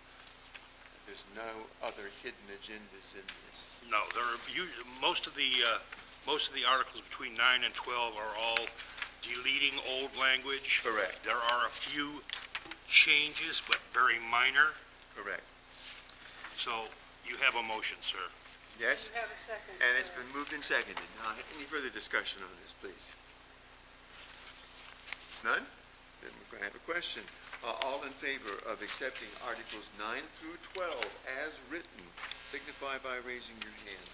There's no other hidden agendas in this. No, there are usually, most of the articles between 9 and 12 are all deleting old language. Correct. There are a few changes, but very minor. Correct. So you have a motion, sir. Yes? You have a second. And it's sir. been moved and seconded. Now, any further discussion on this, please? None? Then we're going to have a question. All in favor of accepting Articles 9 through 12 as written, signify by raising your hand.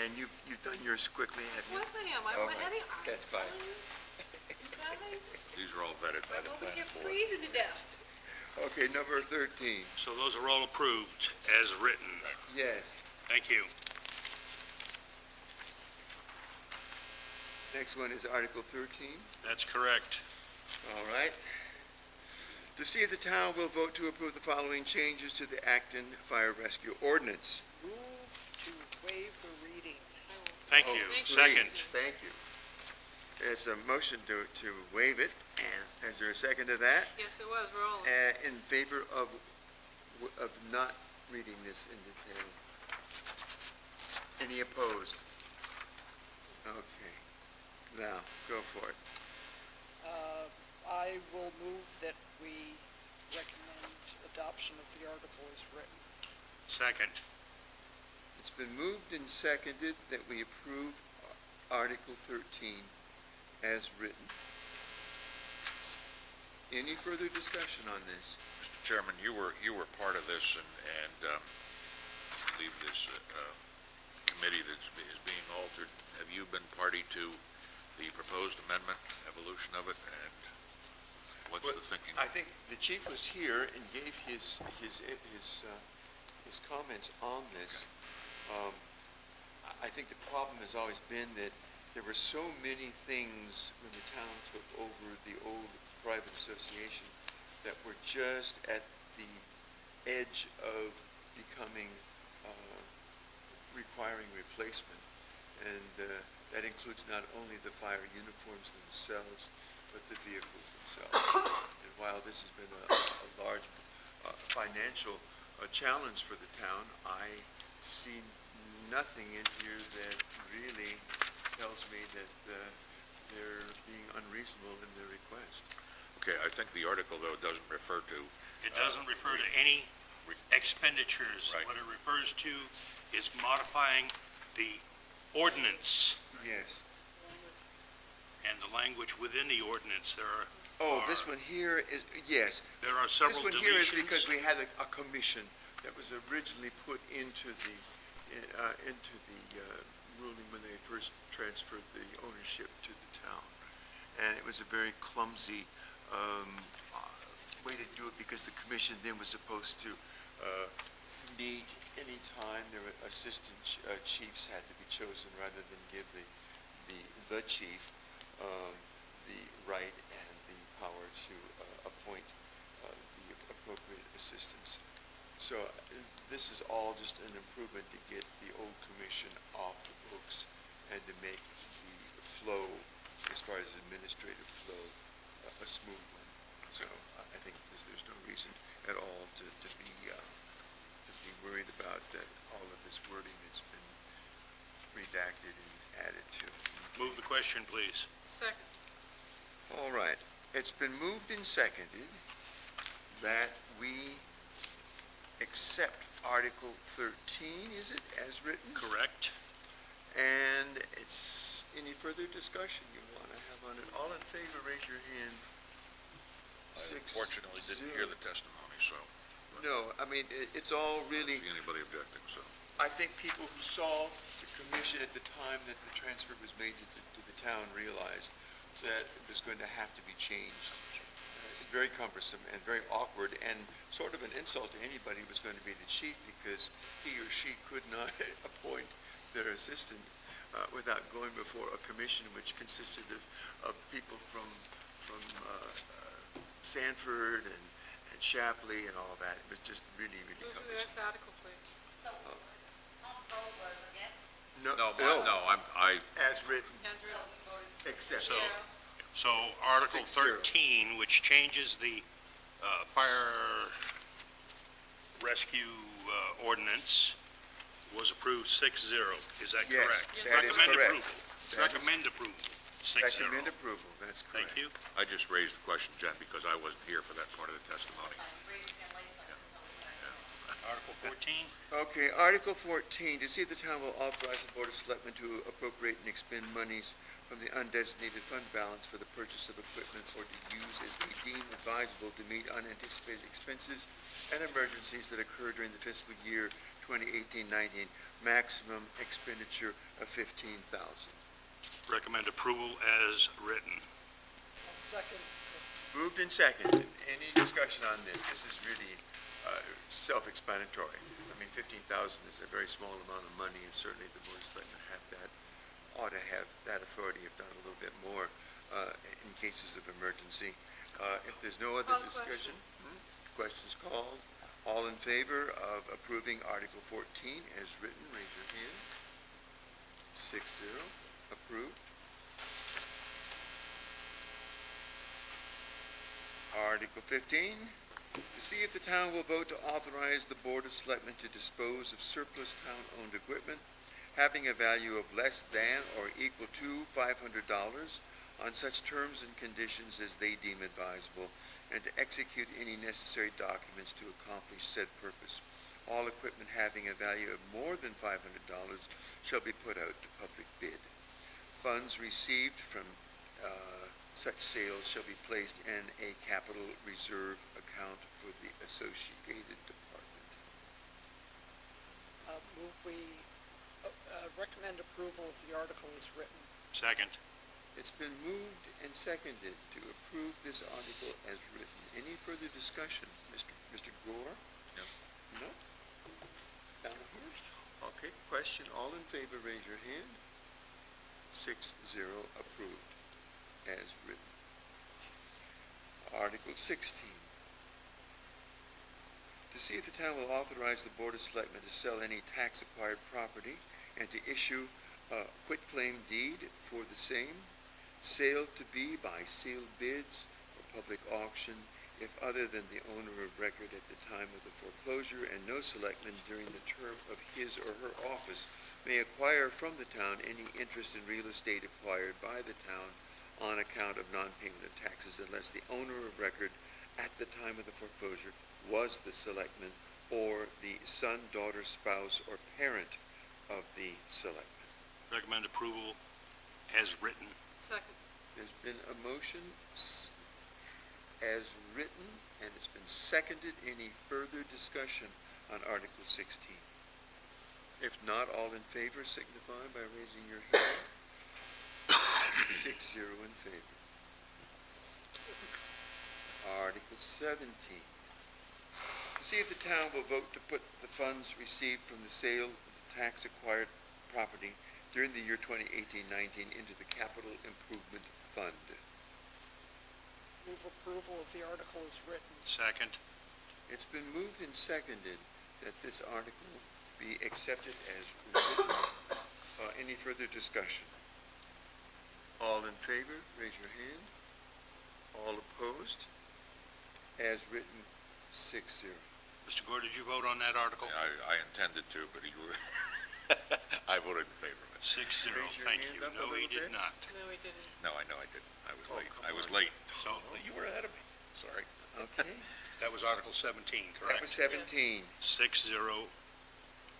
And you've done yours quickly, have Of you? course I am. I Oh, went ahead of you. that's fine. You guys, These are all vetted by I'm the over here planning board. freezing to death. Okay, number 13. So those are all approved as written. Yes. Thank you. Next one is Article 13. That's correct. All right. To see if the town will vote to approve the following changes to the Acton Fire Rescue Ordinance. Move to waive the reading. Thank Oh, you. Thank you. Second. Please, thank you. It's a motion to waive it, and is there a second to that? Yes, it was rolling. In favor of not reading this in detail? Any opposed? Okay, now, go for it. I will move that we recommend adoption of the article as written. Second. It's been moved and seconded that we approve Article 13 as written. Any further discussion on this? Mr. Chairman, you were part of this, and I believe this committee that is being altered. Have you been party to the proposed amendment, evolution of it, and what's Well, the thinking? I think the chief was here and gave his comments on this. I think the problem has always been that there were so many things when the town took over the old private association that were just at the edge of becoming, requiring replacement. And that includes not only the fire uniforms themselves, but the vehicles themselves. And while this has been a large financial challenge for the town, I see nothing in here that really tells me that they're being unreasonable in their request. Okay, I think the article, though, doesn't refer to, It doesn't refer to any expenditures. Right. What it refers to is modifying the ordinance. Yes. and the language within the ordinance, This one here is, yes. there are This several one here is deletions. because we had a commission that was originally put into the ruling when they first transferred the ownership to the town. And it was a very clumsy way to do it, because the commission then was supposed to meet any time their assistant chiefs had to be chosen, rather than give the chief the right and the power to appoint the appropriate assistants. So this is all just an improvement to get the old commission off the books and to make the flow, as far as administrative flow, a smooth one. So I think there's no reason at all to be worried about all of this wording that's been redacted and added to. Move the question, please. Second. All right, it's been moved and seconded that we accept Article 13, is it, as written? Correct. And it's, any further discussion you want to have on it? All in favor, raise your hand. I unfortunately didn't hear the testimony, so No, I mean, it's all I really, don't see anybody objecting, so. I think people who saw the commission at the time that the transfer was made to the town realized that it was going to have to be changed. Very cumbersome and very awkward, and sort of an insult to anybody who was going to be the chief, because he or she could not appoint their assistant without going before a commission which consisted of people from Sanford and Shapley and all that. It was just really, really Move to the cumbersome. next article, please. Tom's vote was against? As written, As written. except. So Article 6-0. 13, which changes the fire rescue ordinance, was approved 6-0. Is that Yes, correct? that is Recommend correct. approval. That is- Recommend approval, 6-0. Recommend approval, that's correct. Thank you. I just raised the question, Jen, because I wasn't here for that part of the testimony. Article 14, Okay, Article 14, to see if the town will authorize the Board of Selectmen to appropriate and expend monies from the undesignated fund balance for the purchase of equipment or to use as they deem advisable to meet unanticipated expenses and emergencies that occur during the fiscal year 2018-19, maximum expenditure of $15,000. recommend approval as written. I'll second. Moved and seconded. Any discussion on this? This is really self-explanatory. I mean, 15,000 is a very small amount of money, and certainly the Board of Selectmen ought to have that authority, if not a little bit more, in cases of emergency. If there's no other Call the discussion, questions called. All in favor of approving Article 14 as written, raise your hand. 6-0, approved. Article 15, to see if the town will vote to authorize the Board of Selectmen to dispose of surplus town-owned equipment having a value of less than or equal to $500 on such terms and conditions as they deem advisable, and to execute any necessary documents to accomplish said purpose. All equipment having a value of more than $500 shall be put out to public bid. Funds received from such sales shall be placed in a capital reserve account for the associated department. Move we recommend approval of the article as written. Second. It's been moved and seconded to approve this article as written. Any further discussion? Mr. Gore? No. No? Down here? Okay, question. All in favor, raise your hand. 6-0, approved as written. Article 16. To see if the town will authorize the Board of Selectmen to sell any tax-acquired property and to issue a quitclaim deed for the same, sale to be by sealed bids or public auction, if other than the owner of record at the time of the foreclosure, and no selectman during the term of his or her office may acquire from the town any interest in real estate acquired by the town on account of non-payment of taxes unless the owner of record at the time of the foreclosure was the selectman or the son, daughter, spouse, or parent of the selectman. Recommend approval as written. Second. There's been a motion as written, and it's been seconded. Any further discussion on Article 16? If not, all in favor signify by raising your hand. 6-0 in favor. Article 17. To see if the town will vote to put the funds received from the sale of the tax-acquired property during the year 2018-19 into the Capital Improvement Fund. Move approval of the article as written. Second. It's been moved and seconded that this article be accepted as written. Any further discussion? All in favor, raise your hand. All opposed? As written, 6-0. Mr. Gore, did you vote on that article? I intended to, but I voted in favor of it. 6-0, Raise your thank hand you. up a No, he little did bit. not. No, we didn't. No, I know I didn't. I was Oh, late. come I was on. late. So, You were ahead of me. Sorry. Okay, that was Article 17, that was correct? 17. 6-0,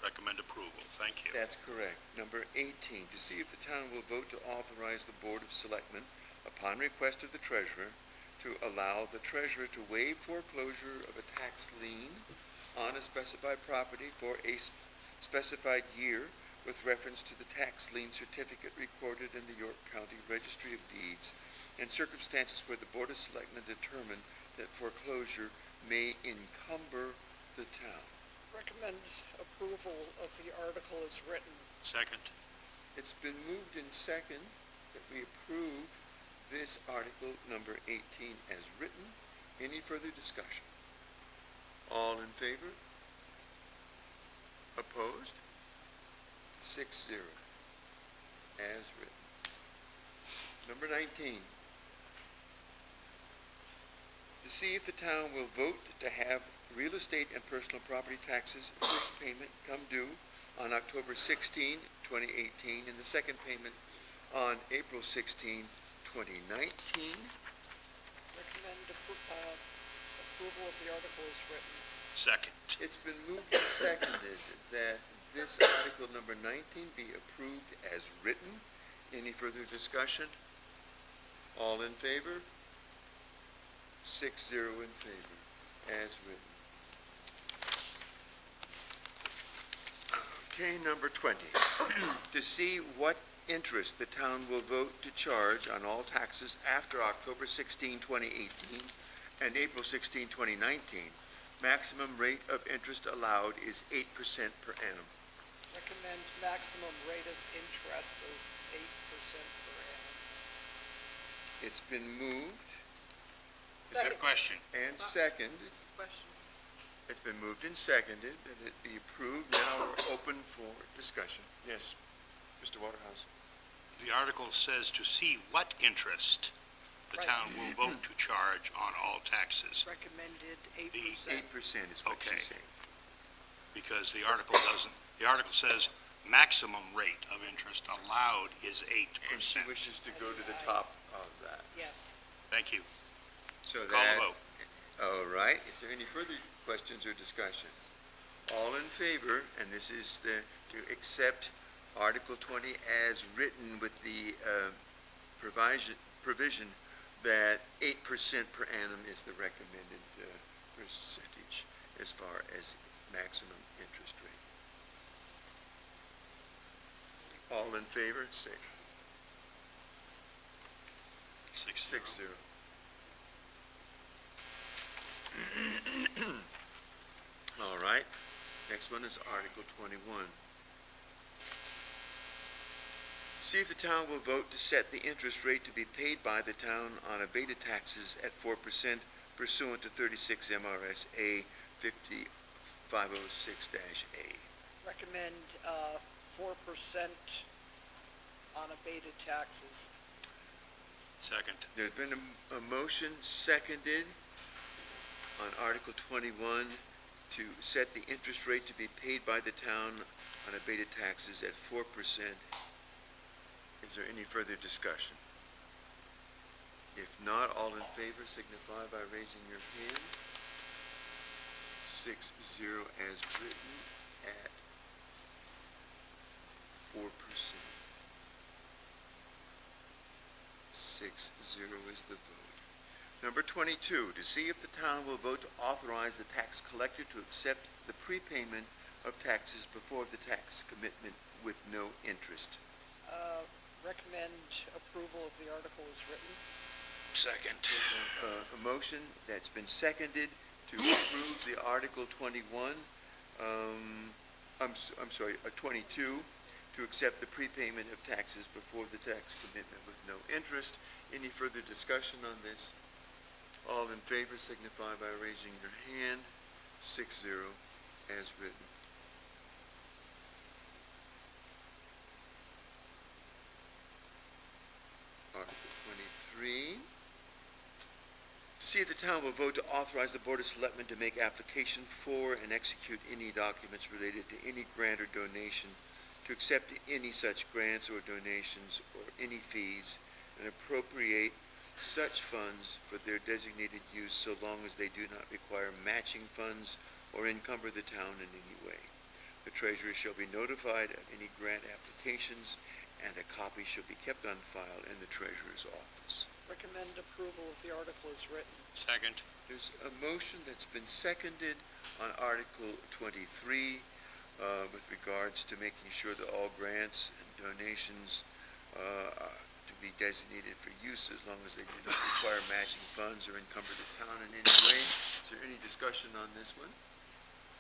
recommend approval. Thank you. That's correct. Number 18, to see if the town will vote to authorize the Board of Selectmen, upon request of the treasurer, to allow the treasurer to waive foreclosure of a tax lien on a specified property for a specified year with reference to the tax lien certificate recorded in the York County Registry of Deeds and circumstances where the Board of Selectmen determine that foreclosure may encumber the town. Recommend approval of the article as written. Second. It's been moved in second that we approve this article number 18 as written. Any further discussion? All in favor? Opposed? 6-0 as written. Number 19. To see if the town will vote to have real estate and personal property taxes first payment come due on October 16, 2018, and the second payment on April 16, 2019. Recommend approval of the article as written. Second. It's been moved and seconded that this article number 19 be approved as written. Any further discussion? All in favor? 6-0 in favor, as written. Okay, number 20. To see what interest the town will vote to charge on all taxes after October 16, 2018 and April 16, 2019. Maximum rate of interest allowed is 8% per annum. Recommend maximum rate of interest of 8% per annum. It's been moved Is there a question? and seconded. Question. It's been moved and seconded that it be approved. Now we're open for discussion. Yes, Mr. Waterhouse. The article says to see what interest the Right. town will vote to charge on all taxes, Recommended 8% 8%. is what Okay. she's saying. because the article doesn't, the article says maximum rate of interest allowed is And she 8%. wishes to go to the top of that. Yes. Thank you. So Call that, the vote. all right, is there any further questions or discussion? All in favor, and this is to accept Article 20 as written with the provision that 8% per annum is the recommended percentage as far as maximum interest rate. All in favor, say 6-0. 6-0. All right, next one is Article 21. See if the town will vote to set the interest rate to be paid by the town on abated taxes at 4% pursuant to 36 MRSA 5506-A. Recommend 4% on abated taxes. Second. There's been a motion seconded on Article 21 to set the interest rate to be paid by the town on abated taxes at 4%. Is there any further discussion? If not, all in favor signify by raising your hand. 6-0 as written at 4%. 6-0. 6-0 is the vote. Number 22, to see if the town will vote to authorize the tax collector to accept the prepayment of taxes before the tax commitment with no interest. Recommend approval of the article as written. Second. A motion that's been seconded to approve the Article 21, I'm sorry, 22, to accept the prepayment of taxes before the tax commitment with no interest. Any further discussion on this? All in favor signify by raising your hand. 6-0 as written. Article 23. To see if the town will vote to authorize the Board of Selectmen to make application for and execute any documents related to any grant or donation, to accept any such grants or donations or any fees, and appropriate such funds for their designated use so long as they do not require matching funds or encumber the town in any way. The treasurer shall be notified of any grant applications, and a copy shall be kept on file in the treasurer's office. Recommend approval of the article as written. Second. There's a motion that's been seconded on Article 23 with regards to making sure that all grants and donations to be designated for use as long as they do not require matching funds or encumber the town in any way. Is there any discussion on this one?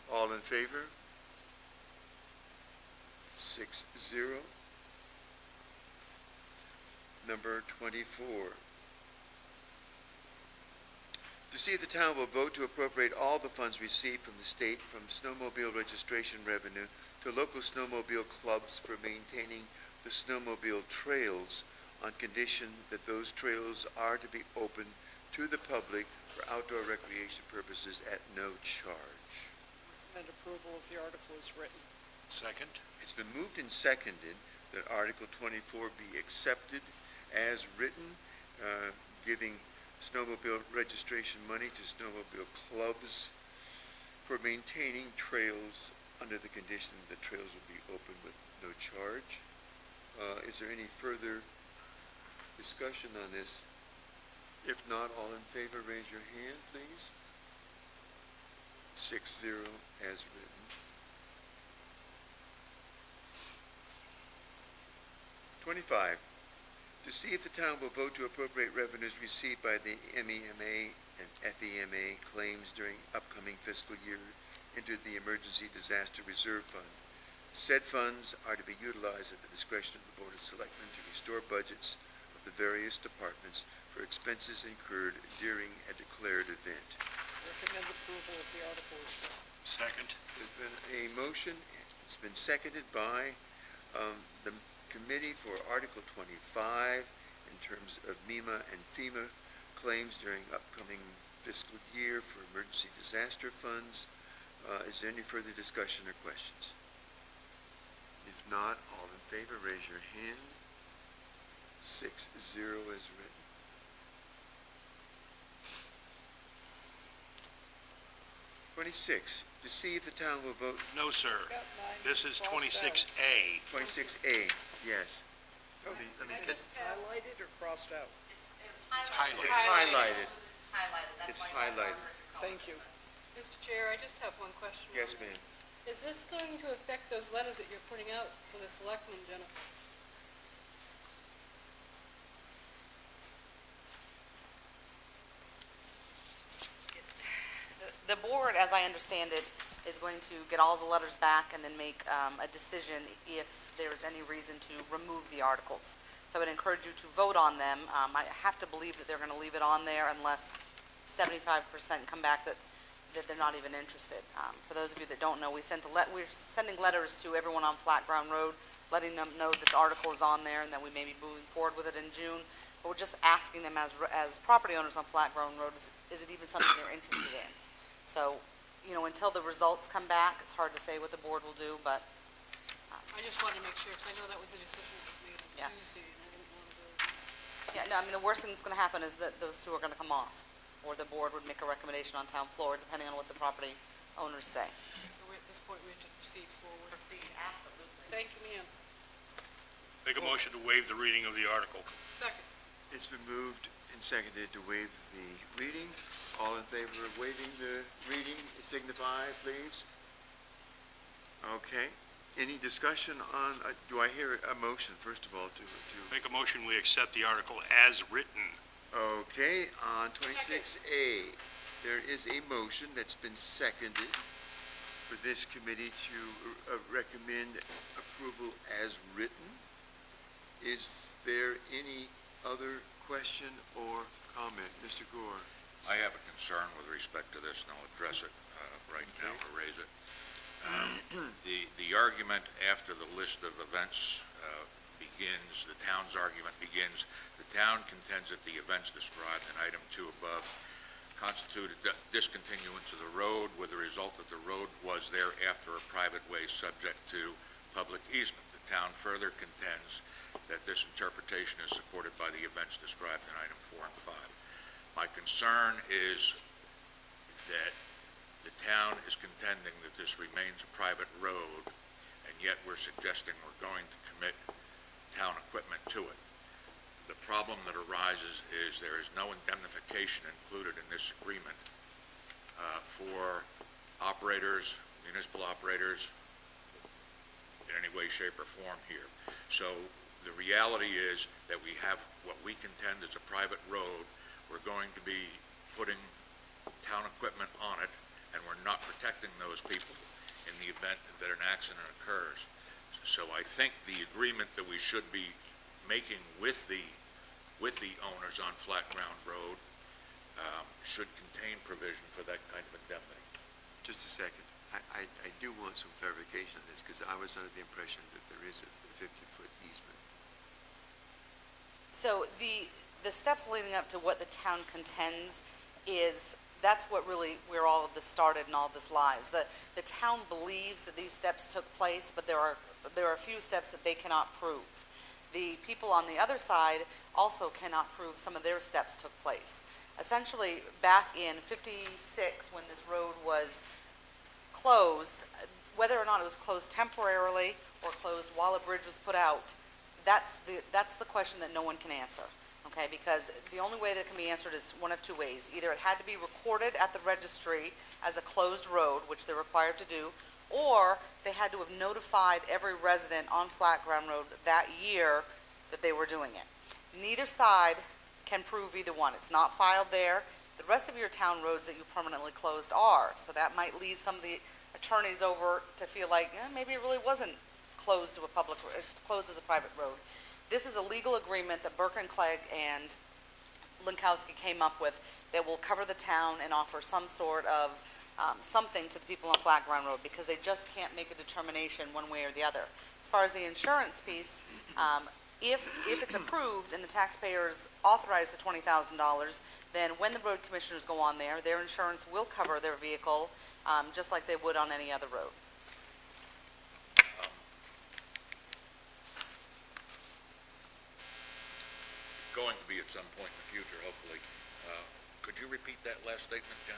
All in favor? 6-0. Number 24. To see if the town will vote to appropriate all the funds received from the state from snowmobile registration revenue to local snowmobile clubs for maintaining the snowmobile trails on condition that those trails are to be open to the public for outdoor recreation purposes at no charge. Recommend approval of the article as written. Second. It's been moved and seconded that Article 24 be accepted as written, giving snowmobile registration money to snowmobile clubs for maintaining trails under the condition that trails will be open with no charge. Is there any further discussion on this? If not, all in favor, raise your hand, please. 6-0 as written. 25. To see if the town will vote to appropriate revenues received by the MEMA and FEMA claims during upcoming fiscal year into the Emergency Disaster Reserve Fund. Said funds are to be utilized at the discretion of the Board of Selectmen to restore budgets of the various departments for expenses incurred during a declared event. Recommend approval of the article as written. Second. There's been a motion, it's been seconded by the committee for Article 25 in terms of MEMA and FEMA claims during upcoming fiscal year for emergency disaster funds. Is there any further discussion or questions? If not, all in favor, raise your hand. 6-0 as written. '26, to see if the town will vote. No, sir. Got mine This is crossed out. 26A. 26A, yes. Let me get, Highlighted or crossed out? It's highlighted. it's highlighted. Highlighted, It's highlighted. Thank you. Mr. Chair, I just have one question. Yes, ma'am. Is this going to affect those letters that you're putting out for the selectmen, Jennifer? The board, as I understand it, is going to get all the letters back and then make a decision if there's any reason to remove the articles. So I would encourage you to vote on them. I have to believe that they're going to leave it on there unless 75% come back that they're not even interested. For those of you that don't know, we're sending letters to everyone on Flat Ground Road, letting them know this article is on there and that we may be moving forward with it in June. But we're just asking them as property owners on Flat Ground Road, is it even something they're interested in? So, until the results come back, it's hard to say what the board will do, but I just wanted to make sure, because I know that was a decision that was made Yeah. on Tuesday, and I didn't want to. yeah, no, I mean, the worst thing that's going to happen is that those two are going to come off, or the board would make a recommendation on town floor, depending on what the property owners say. So at this point, we have to proceed forward. Absolutely. Thank you, ma'am. Make a motion to waive the reading of the article. Second. It's been moved and seconded to waive the reading. All in favor of waiving the reading, signify, please. Okay. Any discussion on, do I hear a motion, first of all, to Make a motion, we accept the article as written. okay, on 26A, there is a motion that's been seconded for this committee to recommend approval as written. Is there any other question or comment? Mr. Gore? I have a concern with respect to this, and I'll address it right now, or raise it. The argument after the list of events begins, the town's argument begins, the town contends that the events described in item 2 above constituted discontinuance of the road with the result that the road was thereafter a private way subject to public easement. The town further contends that this interpretation is supported by the events described in item 4 and 5. My concern is that the town is contending that this remains a private road, and yet we're suggesting we're going to commit town equipment to it. The problem that arises is there is no indemnification included in this agreement for operators, municipal operators, in any way, shape, or form here. So the reality is that we have what we contend is a private road. We're going to be putting town equipment on it, and we're not protecting those people in the event that an accident occurs. So I think the agreement that we should be making with the owners on Flat Ground Road should contain provision for that kind of indemnity. Just a second. I do want some clarification on this, because I was under the impression that there is a 50-foot easement. So the steps leading up to what the town contends is, that's what really, where all of this started and all of this lies. The town believes that these steps took place, but there are a few steps that they cannot prove. The people on the other side also cannot prove some of their steps took place. Essentially, back in '56, when this road was closed, whether or not it was closed temporarily or closed while a bridge was put out, that's the question that no one can answer. Okay, because the only way that can be answered is one of two ways. Either it had to be recorded at the registry as a closed road, which they're required to do, or they had to have notified every resident on Flat Ground Road that year that they were doing it. Neither side can prove either one. It's not filed there. The rest of your town roads that you permanently closed are, so that might lead some of the attorneys over to feel like, maybe it really wasn't closed to a public, closed as a private road. This is a legal agreement that Burke and Clegg and Lankowski came up with that will cover the town and offer some sort of something to the people on Flat Ground Road, because they just can't make a determination one way or the other. As far as the insurance piece, if it's approved and the taxpayers authorize the $20,000, then when the road commissioners go on there, their insurance will cover their vehicle, just like they would on any other road. Going to be at some point in the future, hopefully. Could you repeat that last statement, Jen,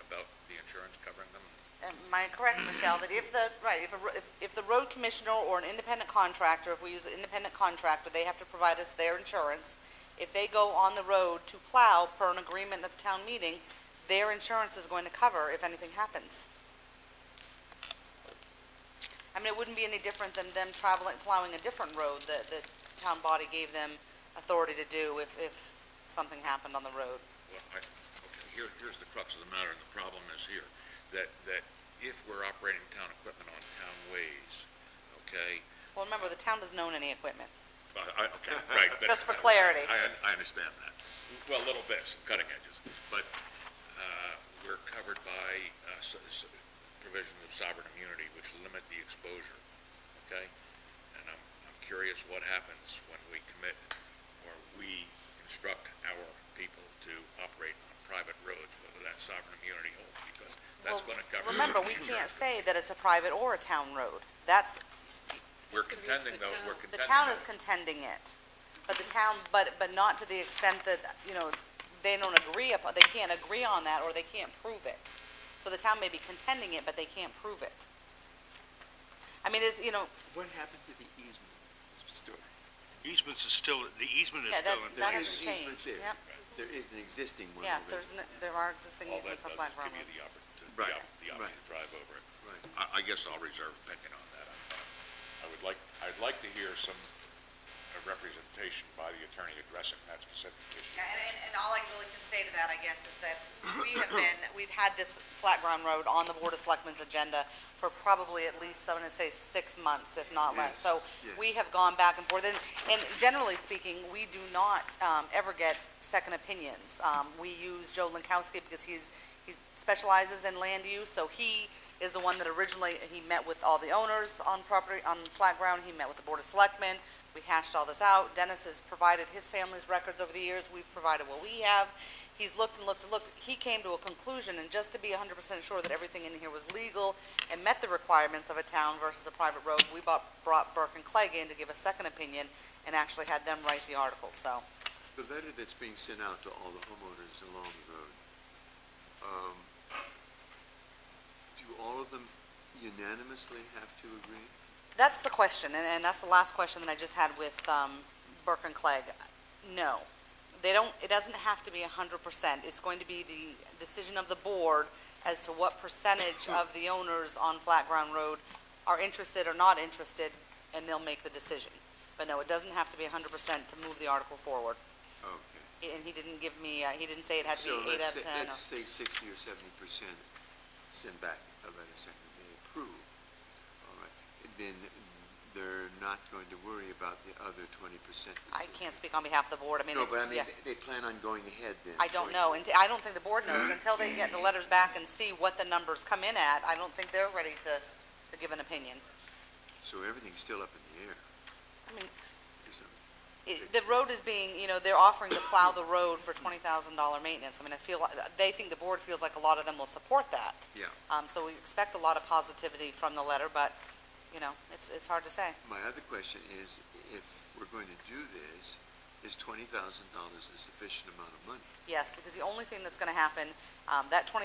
about the insurance covering them? Am I correct, Michelle, that if the road commissioner or an independent contractor, if we use an independent contractor, they have to provide us their insurance. If they go on the road to plow per an agreement at the town meeting, their insurance is going to cover if anything happens. I mean, it wouldn't be any different than them plowing a different road that the town body gave them authority to do if something happened on the road. Well, okay, here's the crux of the matter, and the problem is here, that if we're operating town equipment on town ways, okay? Well, remember, the town doesn't own any equipment. Okay, right. Just for clarity. I understand that. Well, a little bit, some cutting edges, but we're covered by provisions of sovereign immunity which limit the exposure, okay? And I'm curious what happens when we commit or we instruct our people to operate on private roads, whether that sovereign immunity holds, because that's going to cover. Remember, we can't say that it's a private or a town road. That's, We're contending, though, we're the contending. town is contending it. But the town, but not to the extent that, they don't agree upon, they can't agree on that, or they can't prove it. So the town may be contending it, but they can't prove it. I mean, What happened to the easement, Mr. Stewart? Easements is still, the easement is Yeah, still in There that place. is hasn't an easement changed, there. yep. There is an existing one. Yeah, already. there are existing All that easements on does Flat is Ground give you Road. the opportunity, Right, the option right. to drive over it. Right. I guess I'll reserve opinion on that. I'd like to hear some representation by the attorney addressing that specific issue. Yeah, and all I really can say to that, I guess, is that we've had this Flat Ground Road on the Board of Selectmen's agenda for probably at least, I'm gonna say 6 months, if not less. Yes, So yes. we have gone back and forth, and generally speaking, we do not, ever get second opinions. We use Joe Lankowski because he specializes in land use, so he is the one that originally, he met with all the owners on property, on Flat Ground, he met with the Board of Selectmen, we hashed all this out. Dennis has provided his family's records over the years, we've provided what we have. He's looked and looked and looked, he came to a conclusion, and just to be 100% sure that everything in here was legal and met the requirements of a town versus a private road, we brought Burke and Clegg in to give a second opinion and actually had them write the article, so. The letter that's being sent out to all the homeowners along the road, do all of them unanimously have to agree? That's the question, and that's the last question that I just had with Burke and Clegg. No, they don't, it doesn't have to be 100%. It's going to be the decision of the board as to what percentage of the owners on Flat Ground Road are interested or not interested, and they'll make the decision. But no, it doesn't have to be 100% to move the article forward. Okay. And he didn't give me, he didn't say it had to So be 8 out of 10. let's say 60 or 70% send back a letter saying that they approve. All right. Then they're not going to worry about the other 20%. I can't speak on behalf of the board. I mean, No, but I it's, mean, yeah. they plan on going ahead then? I don't know, and I don't think the board knows until they get the letters back and see what the numbers come in at. I don't think they're ready to give an opinion. So everything's still up in the air? I mean, Isn't the road is being, they're offering to plow the road for $20,000 maintenance. I mean, I feel, they think the board feels like a lot of them will support that. Yeah. So we expect a lot of positivity from the letter, but, it's hard to say. My other question is, if we're going to do this, is $20,000 a sufficient amount of money? Yes, because the only thing that's gonna happen, that $20,000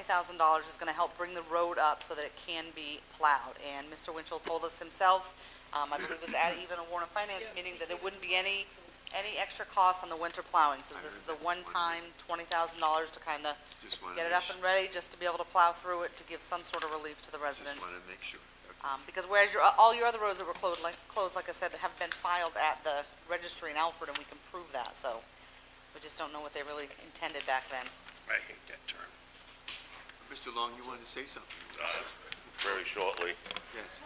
is gonna help bring the road up so that it can be plowed. And Mr. Winchell told us himself, I believe it was at even a Warrant and Finance meeting, that there wouldn't be any extra costs on the winter plowing. So I this is heard a that's one-time $20,000 to kinda Just want to get it up and ready, just to be able to plow through it, to give some sort of relief to the residents. Just want to make sure. Okay. Because whereas all your other roads that were closed, like I said, have been filed at the registry in Alfred, and we can prove that, so we just don't know what they really intended back then. I hate that term. Mr. Long, you wanted to say something? Very shortly. Yes.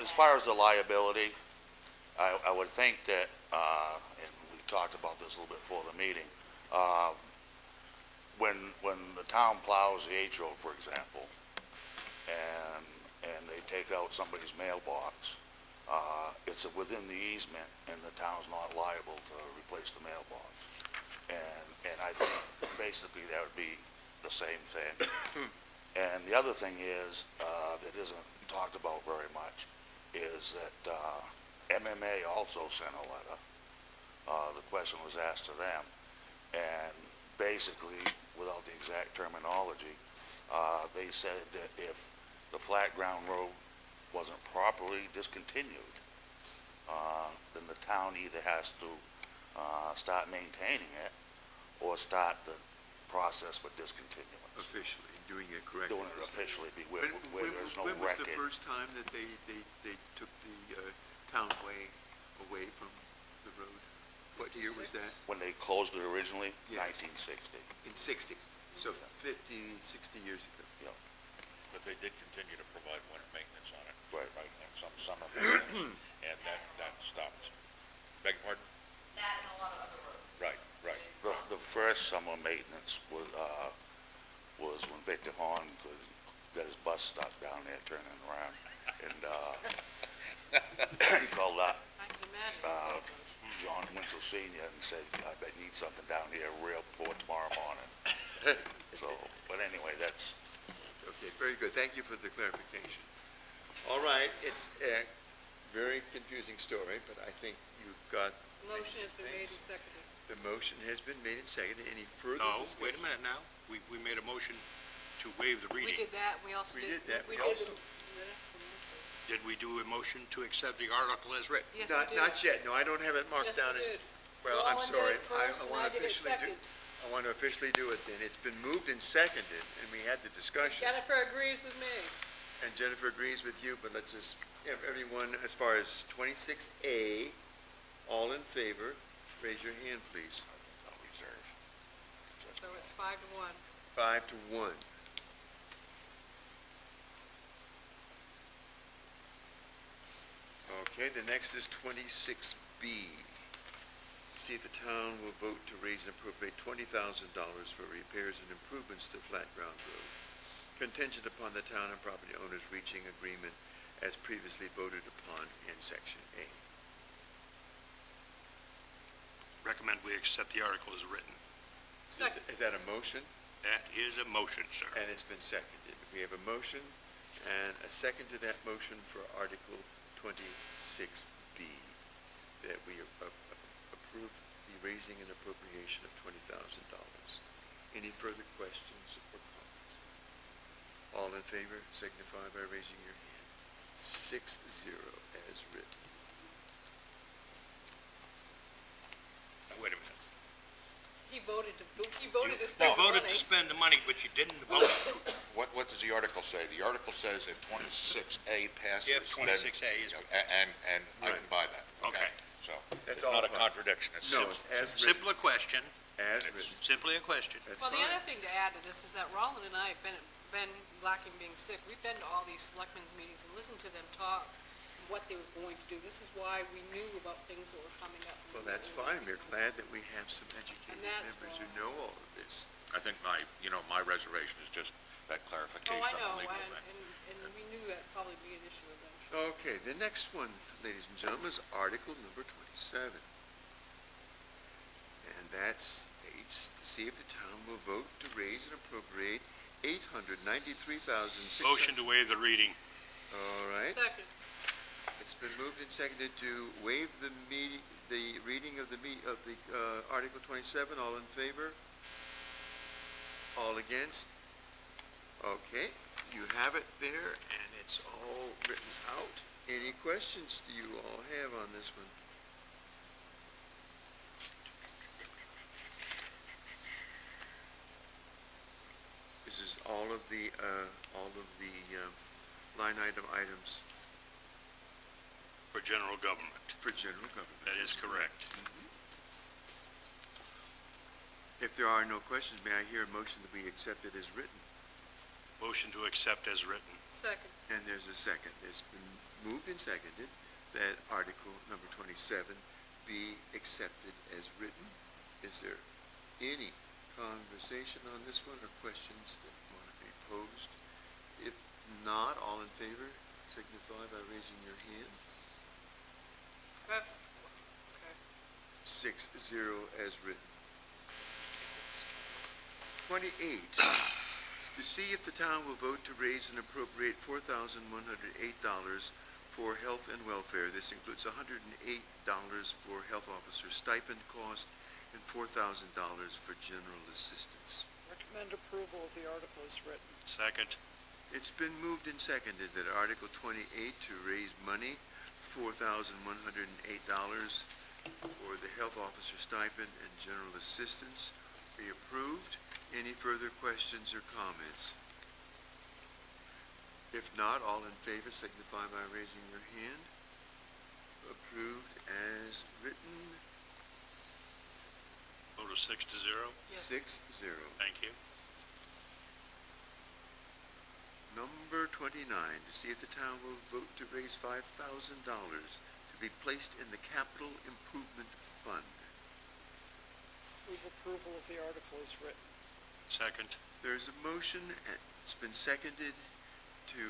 As far as the liability, I would think that, and we talked about this a little bit before the meeting, when the town plows the H road, for example, and they take out somebody's mailbox, it's within the easement, and the town's not liable to replace the mailbox. And I think basically that would be the same thing. And the other thing is, that isn't talked about very much, is that MMA also sent a letter. The question was asked to them, and basically, without the exact terminology, they said that if the Flat Ground Road wasn't properly discontinued, then the town either has to start maintaining it or start the process for discontinuance. Officially, doing it correctly. Doing it officially, where there's no When was the record. first time that they took the town way away from the road? What year was that? When they closed it originally, Yes. 1960. In 60, so 50, 60 years ago. But they did continue to provide winter maintenance on it. Right. And some summer maintenance, and that stopped. Beg your pardon? That and a lot of other roads. Right. The first summer maintenance was when Victor Horn got his bus stuck down there turning around, and he called up I can imagine. John Winchell Senior and said, I need something down here real before tomorrow morning. So, but anyway, that's, Okay, very good. Thank you for the clarification. All right, it's a very confusing story, but I think you got Motion has been made things. and seconded. The motion has been made and seconded. Any further No, discussion? wait a minute now. We made a motion to waive the We reading. did that, we also We did. did that. We We did also- the next one also. Did we do a motion to accept the article as written? Yes, we did. Not yet, no, I don't have it marked Yes, down we as, did. well, I'm Roland sorry. did first, and I did it second. I want to officially do it then. It's been moved and seconded, and we had the discussion. Jennifer agrees with me. And Jennifer agrees with you, but let's just, everyone, as far as 26A, all in favor, raise your hand, please. I think I'll reserve. So it's 5-1. 5-1. Okay, the next is 26B. See if the town will vote to raise and appropriate $20,000 for repairs and improvements to Flat Ground Road, contingent upon the town and property owners reaching agreement as previously voted upon in Section A. Recommend we accept the article as written. Second. Is that a motion? That is a motion, sir. And it's been seconded. We have a motion and a second to that motion for Article 26B, that we approve the raising and appropriation of $20,000. Any further questions or comments? All in favor signify by raising your hand. 6-0 as written. Wait a minute. He voted to You spend voted money. to spend the money, but you didn't vote. What does the article say? The article says if 26A passes. Yep, then- 26A is, And I can buy that. okay. So That's it's all not a fine. contradiction. It's No, simple. it's as written. Simple a question, As it's written. simply a question. That's Well, the fine. other thing to add to this is that Roland and I have been lacking being sick. We've been to all these selectmen's meetings and listened to them talk, what they were going to do. This is why we knew about things that were coming up. Well, that's fine. We're glad that we have some educated And that's members who wrong. know all of this. I think my reservation is just that clarification Oh, I on know, the legal and, thing. and we knew that'd probably be an issue eventually. Okay, the next one, ladies and gentlemen, is Article number 27. And that states to see if the town will vote to raise and appropriate $893,600. Motion to waive the reading. All right, Second. it's been moved and seconded to waive the reading of the Article 27. All in favor? All against? Okay, you have it there, and it's all written out. Any questions do you all have on this one? This is all of the line item items For general government. for general government. That is correct. If there are no questions, may I hear a motion that we accept it as written? Motion to accept as written. Second. And there's a second. It's been moved and seconded that Article number 27 be accepted as written. Is there any conversation on this one or questions that want to be posed? If not, all in favor signify by raising your hand. Okay. 6-0 as written. 28, to see if the town will vote to raise and appropriate $4,108 for health and welfare. This includes $108 for health officer stipend cost and $4,000 for general assistance. Recommend approval of the article as written. Second. It's been moved and seconded that Article 28 to raise money, $4,108 for the health officer stipend and general assistance be approved. Any further questions or comments? If not, all in favor signify by raising your hand. Approved as written, Vote of 6-0. Yes. 6-0. Thank you. Number 29, to see if the town will vote to raise $5,000 to be placed in the Capital Improvement Fund. Move approval of the article as written. Second. There's a motion, and it's been seconded to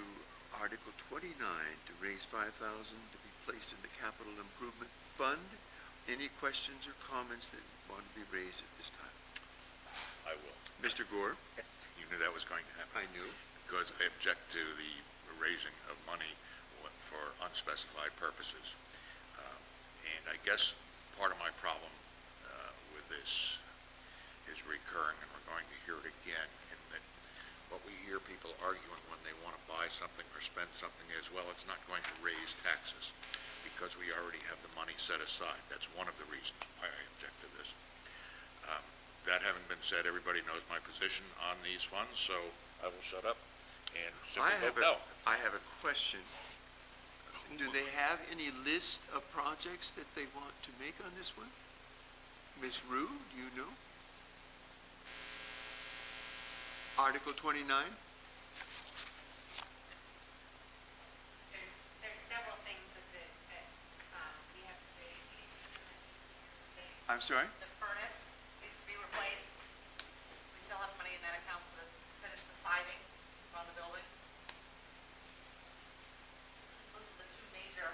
Article 29 to raise $5,000 to be placed in the Capital Improvement Fund. Any questions or comments that want to be raised at this time? I will. Mr. Gore? You knew that was going to happen. I knew. Because I object to the raising of money for unspecified purposes. And I guess part of my problem with this is recurring, and we're going to hear it again, in that what we hear people arguing when they want to buy something or spend something is, well, it's not going to raise taxes because we already have the money set aside. That's one of the reasons why I object to this. That having been said, everybody knows my position on these funds, so I will shut up and simply vote no. I have a question. Do they have any list of projects that they want to make on this one? Ms. Rue, do you know? Article 29? There's several things that we have to do. I'm sorry? The furnace needs to be replaced. We still have money in that account to finish the siding on the building. Those are the two major.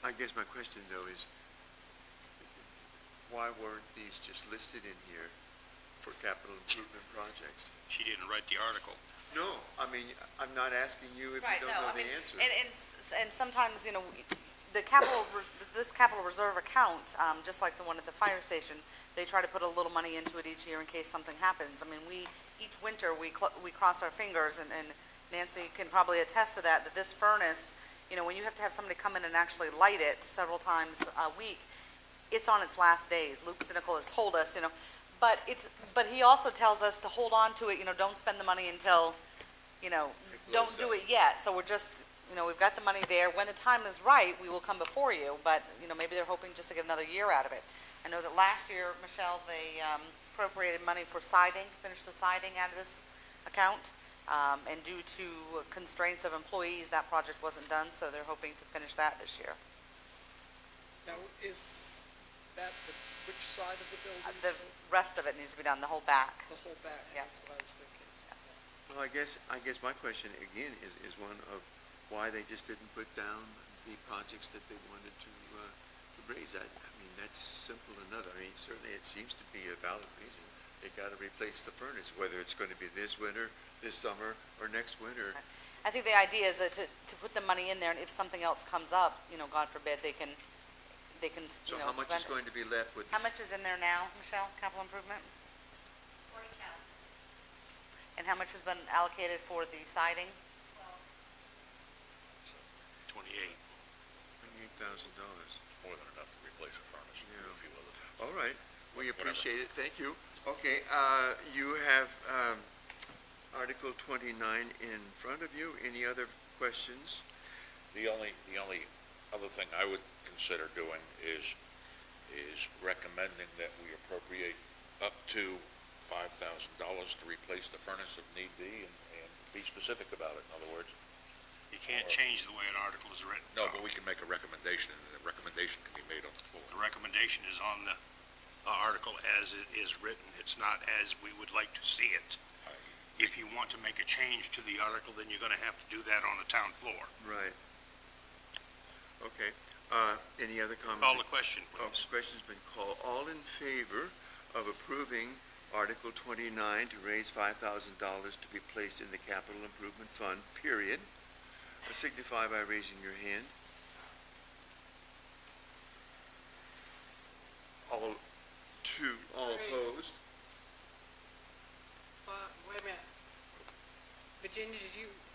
I guess my question, though, is why weren't these just listed in here for capital improvement projects? She didn't write the article. No, I mean, I'm not asking you if you don't know the answer. And sometimes, the this capital reserve account, just like the one at the fire station, they try to put a little money into it each year in case something happens. I mean, each winter, we cross our fingers, and Nancy can probably attest to that this furnace, when you have to have somebody come in and actually light it several times a week, it's on its last days. Luke Cynical has told us, but he also tells us to hold on to it, don't spend the money until, don't do it yet. So we're just, we've got the money there. When the time is right, we will come before you, but, maybe they're hoping just to get another year out of it. I know that last year, Michelle, they appropriated money for siding, finish the siding out of this account. And due to constraints of employees, that project wasn't done, so they're hoping to finish that this year. Now, is that which side of the building? The rest of it needs to be done, the whole back. The whole back, Yeah. that's what I was thinking. Well, I guess my question again is one of why they just didn't put down the projects that they wanted to raise. I mean, that's simple enough. I mean, certainly it seems to be a valid reason. They got to replace the furnace, whether it's going to be this winter, this summer, or next winter. I think the idea is that to put the money in there, and if something else comes up, God forbid, they can So how much is spend it. going to be left with How this? much is in there now, Michelle, capital improvement? 40,000. And how much has been allocated for the siding? 28. $28,000. More than enough to replace a furnace and Yeah. a few other things. All right, we Whatever. appreciate it, thank you. Okay, you have Article 29 in front of you. Any other questions? The only other thing I would consider doing is recommending that we appropriate up to $5,000 to replace the furnace if need be, and be specific about it, in other words. You can't change the way an article is written. No, Tom. but we can make a recommendation, and the recommendation can be made on the floor. The recommendation is on the article as it is written. It's not as we would like to see it. If you want to make a change to the article, then you're going to have to do that on the town floor. Right. Okay, any other comments? Call the question, Oh, please. question's been called. All in favor of approving Article 29 to raise $5,000 to be placed in the capital improvement fund, period, signify by raising your hand. All opposed? Wait a minute. Virginia,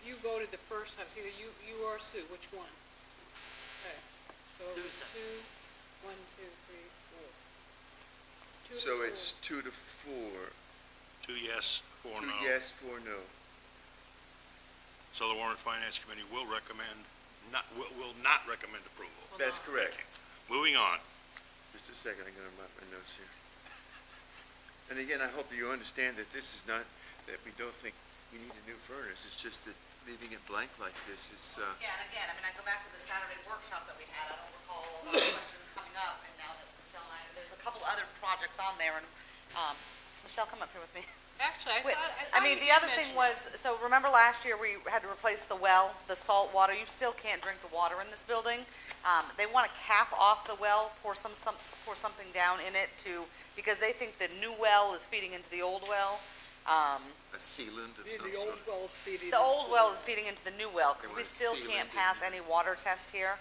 you voted the first time, it's either you or Sue, which one? Okay, so it was Susan. 2, 1, 2, 3, 4. 2 to So 4. it's 2 to 4. 2 yes, 4 2 no. yes, 4 no. So the Warrant and Finance Committee will will not recommend approval. That's correct. Moving on. Just a second, I'm going to mark my notes here. And again, I hope that you understand that this is not, that we don't think we need a new furnace. It's just that leaving it blank like this is, Yeah, and again, I go back to the Saturday workshop that we had, I don't recall a lot of questions coming up, and now that Michelle and there's a couple other projects on there, and, Michelle, come up here with me. Actually, Wait, I thought I mean, you the did other thing mention was, so remember last year, we had to replace the well, the salt water, you still can't drink the water in this building. They want to cap off the well, pour something down in it because they think the new well is feeding into the old well. a sealant of some The old sort. well's feeding. The old well is feeding into the new well, because They we want still sealant can't in pass there. any water test here.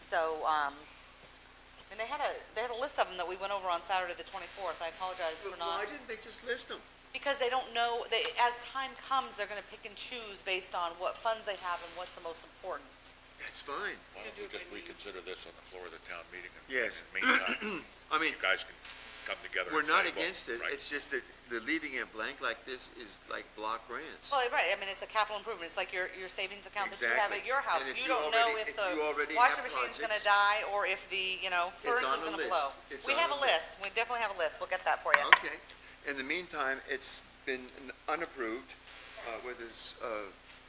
So, And they had a list of them that we went over on Saturday, the 24th. I apologize for not. Why didn't they just list them? Because they don't know, as time comes, they're gonna pick and choose based on what funds they have and what's the most important. That's fine. Why don't we just reconsider this on the floor of the town meeting? And Yes. in the meantime, I mean, you guys can come together. we're and not say, well, against it, right. it's just that the leaving it blank like this is like block grants. Well, right, I mean, it's a capital improvement. It's like your savings account that you have Exactly. at your house. And if You you don't know already- if if you already the washing have machine's gonna projects- die or if the, furnace on is the gonna list. blow. It's We on have the a list. We definitely have a list. We'll get that for you. Okay. In the meantime, it's been unapproved, where there's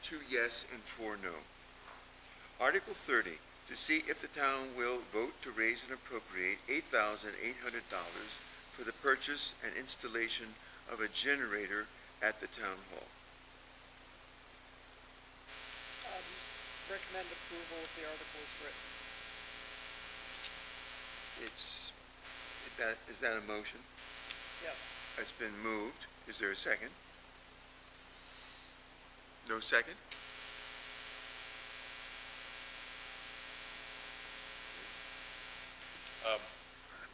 2 yes and 4 no. Article 30, to see if the town will vote to raise and appropriate $8,800 for the purchase and installation of a generator at the town hall. Recommend approval of the article as written. Is that a motion? Yes. It's been moved. Is there a second? No second?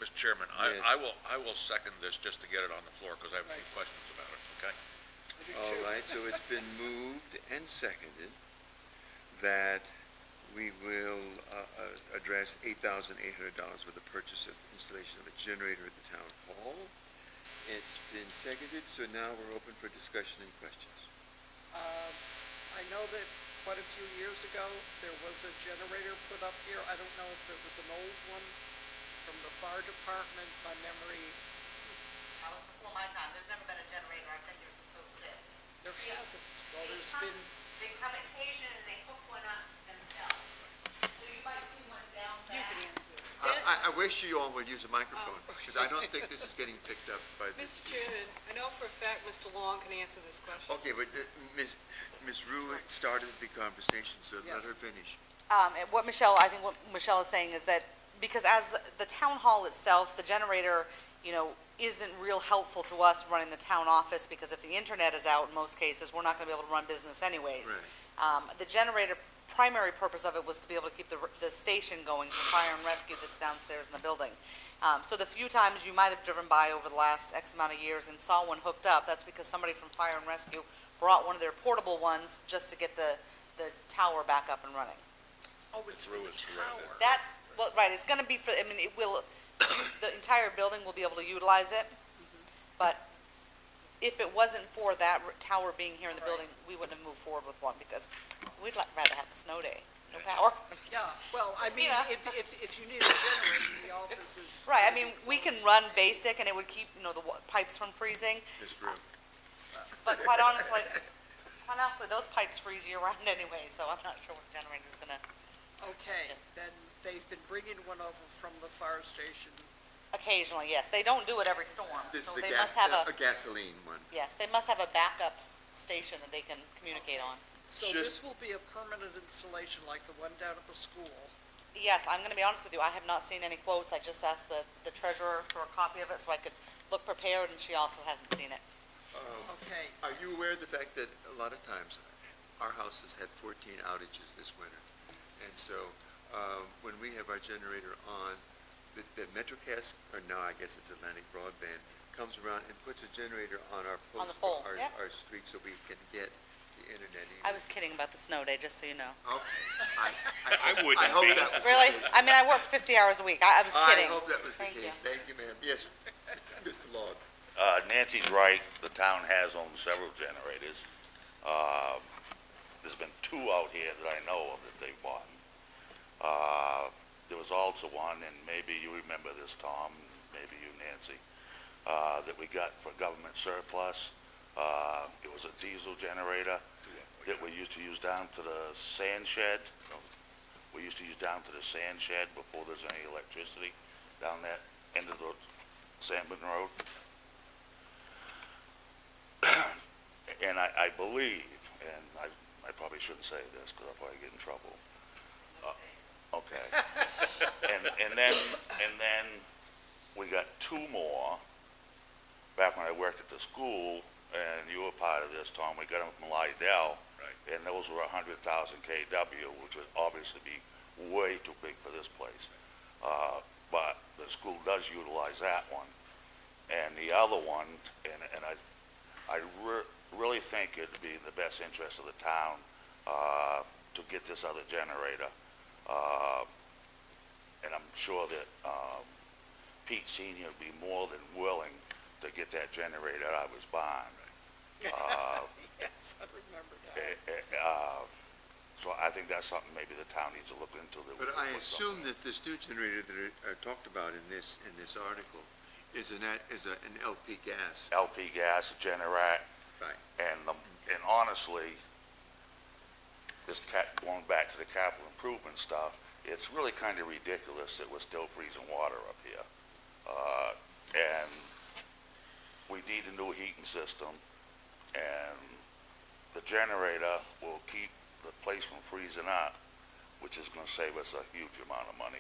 Mr. Chairman, Yes. I will second this just to get it on the floor, because I have a few Right. questions about it, okay? I do All too. right, so it's been moved and seconded that we will address $8,800 for the purchase of installation of a generator at the town hall. It's been seconded, so now we're open for discussion and questions. I know that quite a few years ago, there was a generator put up here. I don't know if it was an old one from the fire department. My memory, That was before my time. There's never been a generator, I've been here since '06. there hasn't. Well, there's been, They come at station and they hook one up themselves. So you might see one down You back. can answer this. I wish you all would use a microphone, because I don't think this is getting picked up by this. Mr. Chairman, I know for a fact Mr. Long can answer this question. Okay, but Ms. Rue started the conversation, so let Yes. her finish. And what Michelle is saying is that, because as the town hall itself, the generator, isn't real helpful to us running the town office, because if the internet is out in most cases, we're not gonna be able to run business anyways. The generator, primary purpose of it was to be able to keep the station going for fire and rescue that's downstairs in the building. So the few times you might have driven by over the last X amount of years and saw one hooked up, that's because somebody from fire and rescue brought one of their portable ones just to get the tower back up and running. oh, it's for Rue the is correct tower. there. That's, well, right, it's gonna be for, it will, the entire building will be able to utilize it, but if it wasn't for that tower being here in the building, we wouldn't have moved forward with one, because we'd rather have the snow day, no power. Yeah, well, I mean, Yeah. if you need a generator, the office is. Right, I mean, we can run basic and it would keep, the pipes from freezing, Ms. Rue. but quite honestly, those pipes freeze year round anyway, so I'm not sure what generator's gonna, Okay, then they've been bringing one over from the fire station. occasionally, yes, they don't do it every storm, This so is they must have a gasoline one. yes, they must have a backup station that they can communicate on. So Just- this will be a permanent installation like the one down at the school. Yes, I'm gonna be honest with you, I have not seen any quotes, I just asked the treasurer for a copy of it so I could look prepared, and she also hasn't seen it. Okay, Are you aware of the fact that a lot of times, our house has had 14 outages this winter? And so, when we have our generator on, the MetroCast, or no, I guess it's Atlantic Broadband, comes around and puts a generator on our On the post, pole, our, yep. our street, so we can get the internet. I was kidding about the snow day, just so you know. Okay. I wouldn't I hope be. that was the Really? case. I mean, I work 50 hours a week, I was kidding. I hope that was the Thank you. case. Thank you, ma'am. Yes, Mr. Log. Nancy's right, the town has owned several generators. There's been 2 out here that I know of that they've bought. There was also one, and maybe you remember this, Tom, maybe you, Nancy, that we got for government surplus. It was a diesel generator that we used to use down to the sand shed. We used to use down to the sand shed before there's any electricity down that end of the Sandburn Road. And I believe, and I probably shouldn't say this because I'll probably get in trouble. Okay. And then we got 2 more back when I worked at the school, and you were part of this, Tom. We got them from Lydell. Right. And those were 100,000 kW, which would obviously be way too big for this place. but the school does utilize that one. And the other one, and I really think it'd be in the best interest of the town, to get this other generator. And I'm sure that, Pete Senior would be more than willing to get that generator out of his barn. Yes, I remember that. So I think that's something maybe the town needs to look into. That we But can I put assume something- that this new generator that are talked about in this article is an LP gas. LP gas, Generac. Right. And honestly, going back to the capital improvement stuff, it's really kind of ridiculous that we're still freezing water up here. And we need a new heating system, and the generator will keep the place from freezing up, which is gonna save us a huge amount of money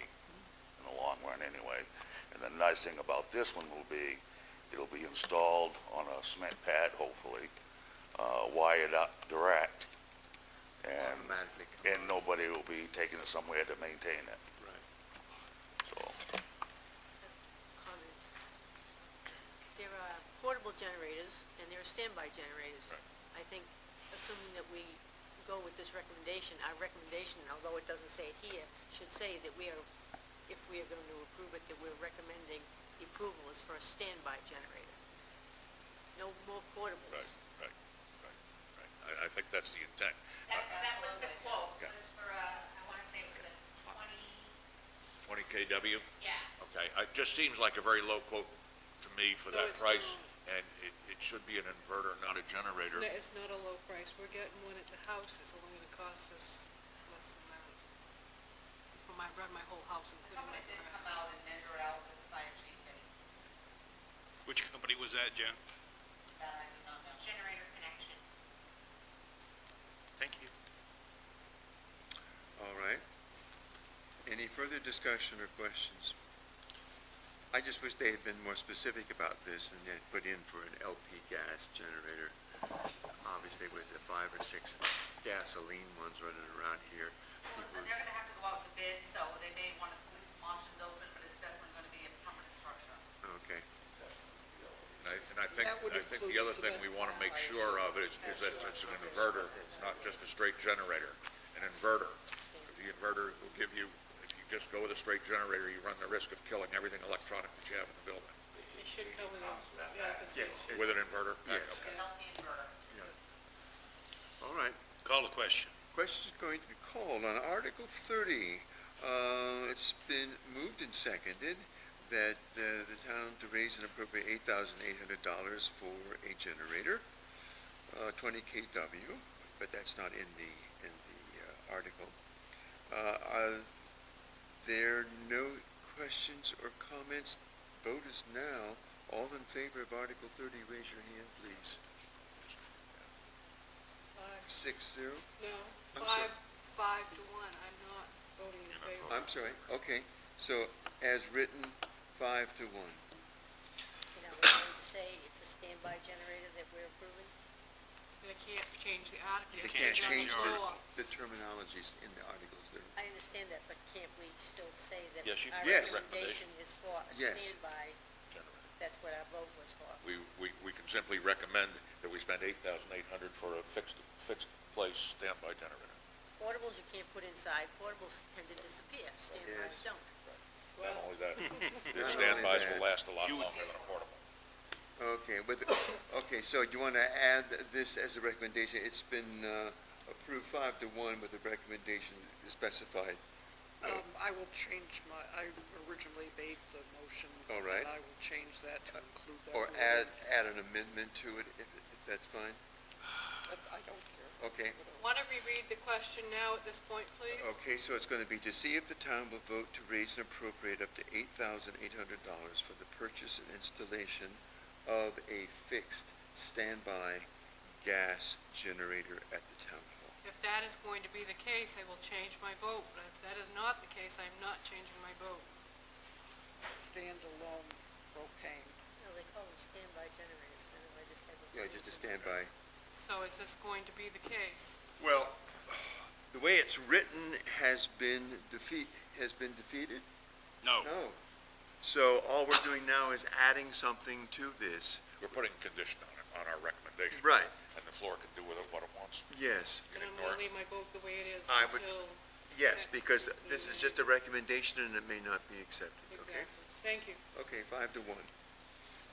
in the long run anyway. And the nice thing about this one will be, it'll be installed on a cement pad, hopefully, wired up direct, and Automatically come on. nobody will be taking it somewhere to maintain it. Right. So, Comment. There are portable generators and there are standby generators. I think, assuming that we go with this recommendation, our recommendation, although it doesn't say it here, should say that we are, if we are going to approve it, that we're recommending the approval is for a standby generator. No more portables. Right. I think that's the intent. That was the quote, Yeah. was for, I want to say it was a 20 KW? yeah. Okay, it just seems like a very low quote to me for No, that it's price, not. and it should be an inverter, not a generator. It's not a low price. We're getting one at the house. It's only going to cost us less than that. Run my whole house, The including company my did garage. come out and measure out with the fire chief, and Which company was that, Jen? that I do not know. Generator connection. Thank you. All right. Any further discussion or questions? I just wish they had been more specific about this and they had put in for an LP gas generator. Obviously, with the 5 or 6 gasoline ones running around here, Well, and they're gonna have to go out to bid, so they may want to leave some options open, but it's definitely gonna be a permanent structure. okay. And I think, That would I think include the other the thing we cement want to make pad, I sure of assume. is that it's an inverter, not just a straight generator. An inverter. The inverter will give you, if you just go with a straight generator, you run the risk of killing everything electronic that you have in the building. It should come with a, yeah, I can see Yes. it. With an inverter? Yes. Okay. LP inverter. All right. Call the question. Question is going to be called on Article 30. It's been moved and seconded that the town to raise and appropriate $8,800 for a generator, 20 kW, but that's not in the article. Are there no questions or comments? Vote is now. All in favor of Article 30, raise your hand, please. 6-0. No, I'm sorry. 5 to 1. I'm not voting in favor. I'm sorry, okay. So as written, 5 to 1. You know, we're going to say it's a standby generator that we're approving? They can't change the article. They can't can't change the the terminologies in the articles there. I understand that, but can't we still say that Yes, you our can Yes. recommendation is for a Yes. standby? Generator. That's what our vote was for. We can simply recommend that we spend $8,800 for a fixed place standby generator. Portables you can't put inside, portables tend to disappear, standbys Yes. don't. Not only that, Not the only standbys that. will last a lot You would- longer than a portable. Okay, so you want to add this as a recommendation? It's been approved 5 to 1 with the recommendation specified. I will change I originally made the motion. All right. And I will change that to include that. Or wording. add an amendment to it, if that's fine? I don't care. Okay. Want to reread the question now at this point, please? Okay, so it's going to be to see if the town will vote to raise and appropriate up to $8,800 for the purchase and installation of a fixed standby gas generator at the town hall. If that is going to be the case, I will change my vote. But if that is not the case, I am not changing my vote. Standalone propane. No, they call them standby generators, I know, I just had. Yeah, just a standby. So is this going to be the case? Well, the way it's written has been defeated? No. No. So all we're doing now is adding something to this. We're putting condition on it, on our recommendation. Right, And the floor can do with it what it wants. yes, You And can I'm ignore gonna it. leave my vote the way it is I would- until, yes, because this is just a recommendation and it may not be accepted, okay? exactly. Thank you. Okay, 5-1.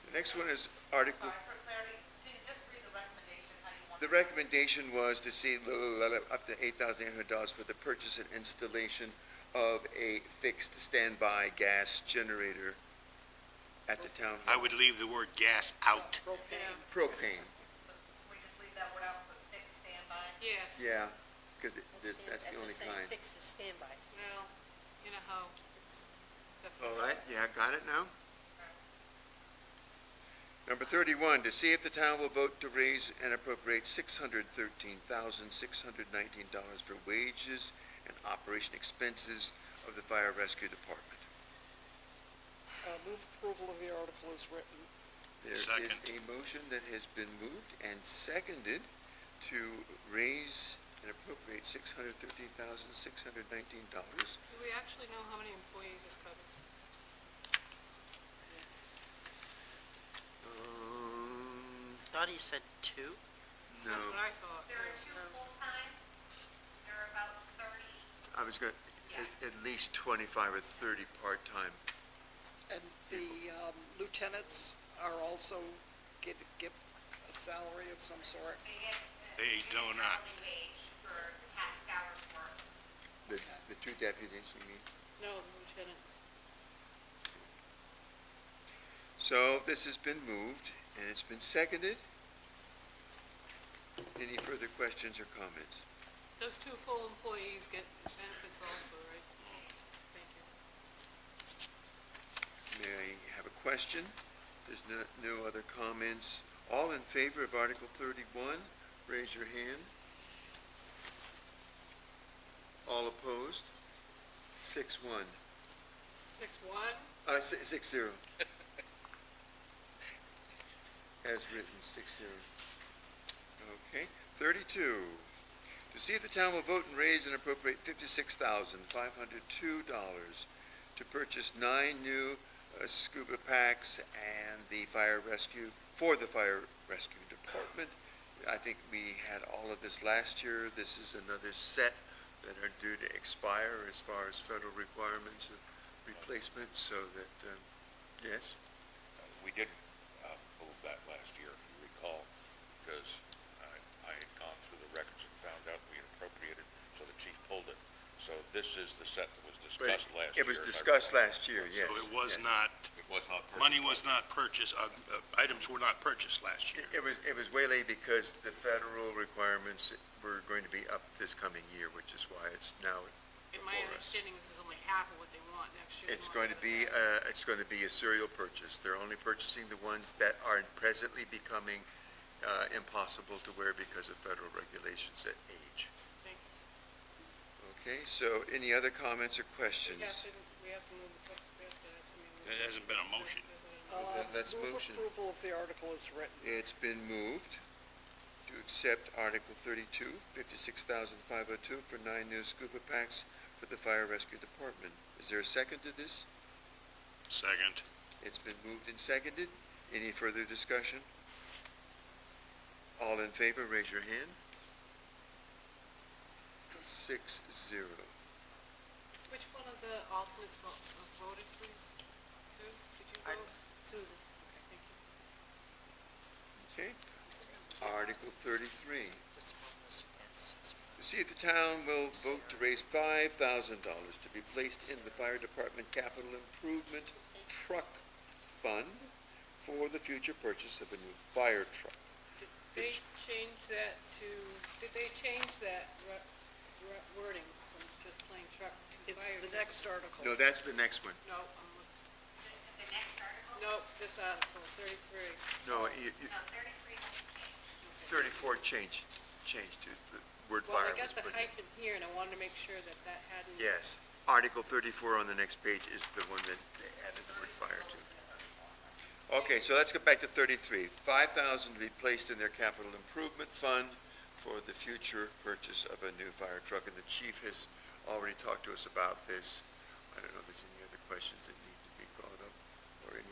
The next one is Article, Sorry, for clarity, can you just read the recommendation, how you want? the recommendation was to see up to $8,800 for the purchase and installation of a fixed standby gas generator at the town I hall. would leave the word gas out. Propane. Propane, We just leave that word out, put fixed standby? Yes. yeah, because that's the only same, kind. fixed as standby. Well, you know how it's All definitely. right, yeah, got it now? Number 31, to see if the town will vote to raise and appropriate $613,619 for wages and operation expenses of the Fire Rescue Department. Move approval of the article as written. There is Second. a motion that has been moved and seconded to raise and appropriate $613,619. Do we actually know how many employees this covers? Thought he said two? No, That's what I thought. There are 2 full-time, there are about 30, I was going, at least 25 or 30 part-time. And the lieutenants are also get a salary of some sort. They do an not. hourly wage for task hours worked. The two deputies, you mean? No, the lieutenants. So this has been moved and it's been seconded. Any further questions or comments? Those 2 full employees get benefits also, right? Thank you. May I have a question? There's no other comments. All in favor of Article 31, raise your hand. All opposed? 6-1. 6-1? 6-0. As written, 6-0. Okay. 32, to see if the town will vote and raise and appropriate $56,502 to purchase 9 new scuba packs and the fire rescue, for the fire rescue department. I think we had all of this last year. This is another set that are due to expire as far as federal requirements of replacement, so that, yes? We did move that last year, if you recall, because I had gone through the records and found out we had appropriated, so the chief pulled it. So this is the set that was discussed last year. It was if I discussed recall. last year, yes. So it was yes. not, It was not purchased. money was not purchased, items were not purchased last year. It was way late because the federal requirements were going to be up this coming year, which is why it's now In my before us. understanding, this is only half of what they want next year. It's going to be, a serial purchase. They're only purchasing the ones that are presently becoming impossible to wear because of federal regulations at age. Thank you. Okay, so any other comments or questions? We have to move the, we have to, that's, I mean. There hasn't been a motion. Let's Move motion. approval of the article as written. It's been moved to accept Article 32, $56,502 for 9 new scuba packs for the Fire Rescue Department. Is there a second to this? Second. It's been moved and seconded. Any further discussion? All in favor, raise your hand. 6-0. Which one of the alternates voted, please? Sue, did you I- vote? Susan. Okay, thank you. Okay. Article 33. To see if the town will vote to raise $5,000 to be placed in the fire department capital improvement truck fund for the future purchase of a new fire truck. Did they change that to, did they change that wording from just plain truck to fire? It's the next article. No, that's the next one. No, I'm looking, The next article? nope, this article, 33. No, No, 33 hasn't changed. 34 changed to the word Well, fire I was got the put in. hyphen here, and I wanted to make sure that that hadn't. Yes. Article 34 on the next page is the one that they added the word fire to. Okay, so let's get back to 33. $5,000 to be placed in their capital improvement fund for the future purchase of a new fire truck, and the chief has already talked to us about this. I don't know if there's any other questions that need to be brought up.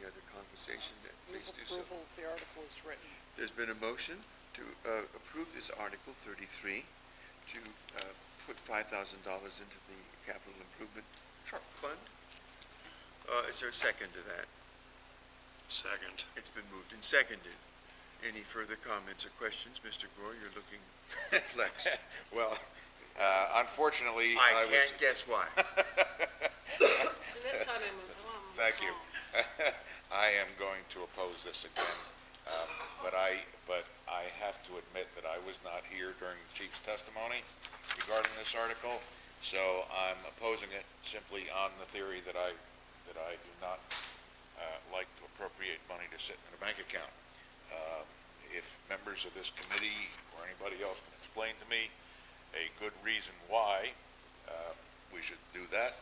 other conversation? Move Please do so. approval of the article as written. There's been a motion to approve this Article 33 to put $5,000 into the capital improvement truck fund. Is there a second to that? Second. It's been moved and seconded. Any further comments or questions? Mr. Gore, you're looking perplexed. Well, unfortunately, I can't guess why. And this time I'm Thank you. I am going to oppose this again, but I have to admit that I was not here during the chief's testimony regarding this article, so I'm opposing it simply on the theory that I do not like to appropriate money to sit in a bank account. If members of this committee or anybody else can explain to me a good reason why we should do that,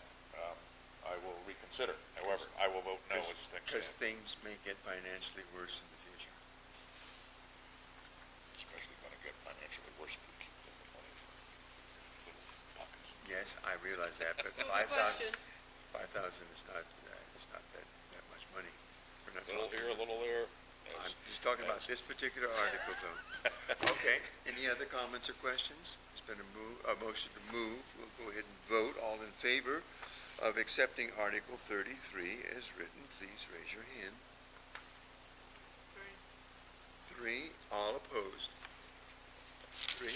I will reconsider. However, I will vote no as things Because stand. things may get financially worse in the future. Especially going to get financially worse if we keep the money in little pockets. Yes, I realize that, but Who's the question? 5,000 is not that much money. We're not A little talking here, a little there. I'm just talking about this particular article, though. Okay, any other comments or questions? There's been a motion to move. We'll go ahead and vote. All in favor of accepting Article 33 as written, please raise your hand. 3, all opposed. 3.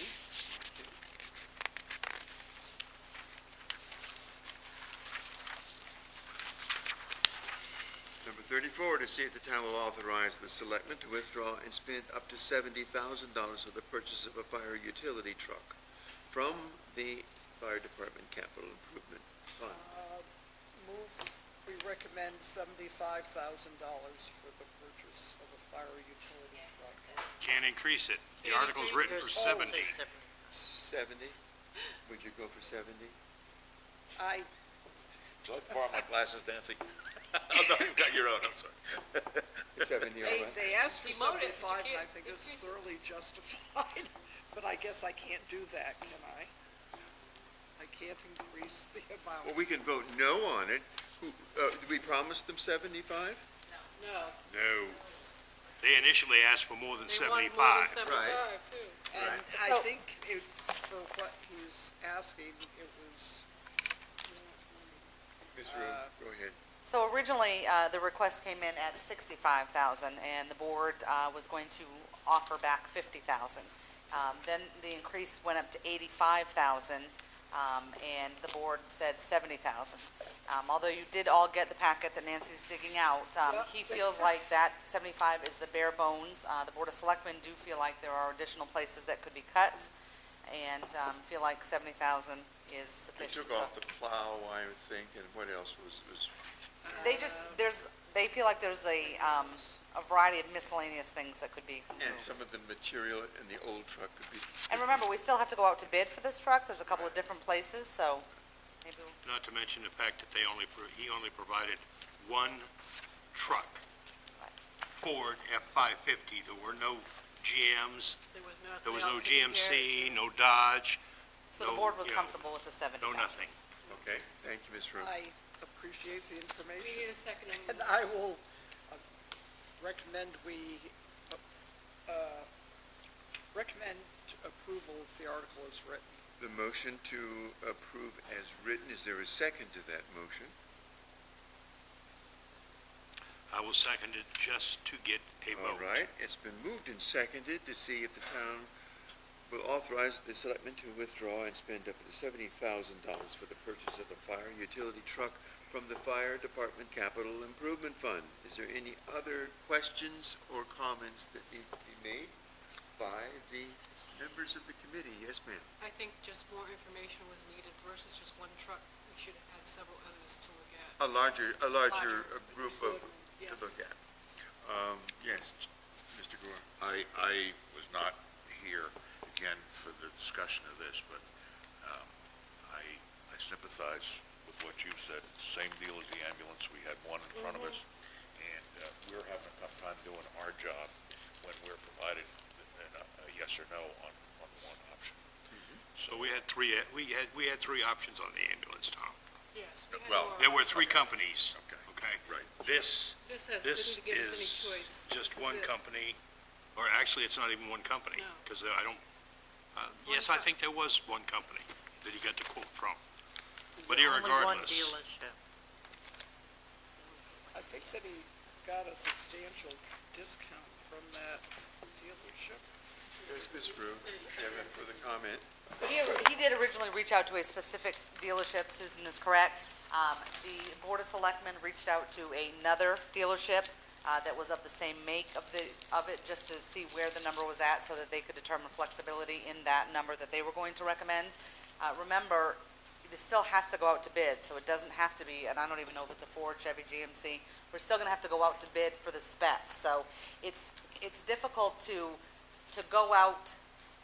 Number 34, to see if the town will authorize the selectmen to withdraw and spend up to $70,000 for the purchase of a fire utility truck from the Fire Department Capital Improvement Fund. Move, we recommend $75,000 for the purchase of a fire utility truck. Can't increase it. The Can't article's increase written for There's- 70. it says 70? Would you go for 70? I, Would you like to borrow my glasses, Nancy? Oh, no, you've got your own, I'm sorry. 70, all right? they asked for Demote it, but 75, you and I can't think it's increase it. thoroughly justified, but I guess I can't do that, can I? I can't increase the Well, amount. we can vote no on it. Did we promise them 75? No. No. They initially asked for more than They want 75. more than 75, too. And Right. I So- think it's for what he's asking, it was, Ms. Rue, go ahead. So originally, the request came in at 65,000, and the board was going to offer back 50,000. Then the increase went up to 85,000, and the board said 70,000. Although you did all get the packet that Nancy's digging out, he feels like that 75 is the bare bones. The Board of Selectmen do feel like there are additional places that could be cut, and feel like 70,000 is They sufficient. took So- off the plow, I would think, and what else was, they feel like there's a variety of miscellaneous things that could be and moved. some of the material in the old truck could be. And remember, we still have to go out to bid for this truck, there's a couple of different places, so maybe, Not to mention the fact that he only provided one truck, Ford F-550. There were no GMs, there was no nothing else to compare it GMC, to. no Dodge, so the No, board was you know, comfortable with the 70,000. no nothing. Okay, thank you, Ms. Rue. I appreciate the We information. need a second. on And that. I will recommend recommend approval of the article as written. The motion to approve as written, is there a second to that motion? I will second it just to get a vote. All right, it's been moved and seconded to see if the town will authorize the selectmen to withdraw and spend up to $70,000 for the purchase of a fire utility truck from the Fire Department Capital Improvement Fund. Is there any other questions or comments that need to be made by the members of the committee? Yes, ma'am. I think just more information was needed versus just one truck. We should have had several others to look at. A larger Larger group of, assortment, to yes. look at. Yes, Mr. Gore. I was not here again for the discussion of this, but I sympathize with what you said. It's the same deal as the ambulance. We had one in front of us, and we're having a tough time doing our job when we're provided a yes or no on one option. So we had three options on the ambulance, Tom. Yes. we had Well, more. There were three companies, Okay. okay? Right. This This has, This didn't give us any is choice. just This is one it. company, or actually, it's not even one company, No. because I don't, yes, I think there was one company that he got the quote from. But irregardless, I think that he got a substantial discount from that dealership. Yes, Ms. Brew, you have a further comment? He did originally reach out to a specific dealership, Susan is correct. The Board of Selectmen reached out to another dealership that was of the same make of it, just to see where the number was at, so that they could determine flexibility in that number that they were going to recommend. Remember, it still has to go out to bid, so it doesn't have to be, and I don't even know if it's a Ford, Chevy, GMC. We're still gonna have to go out to bid for the specs, so it's difficult to go out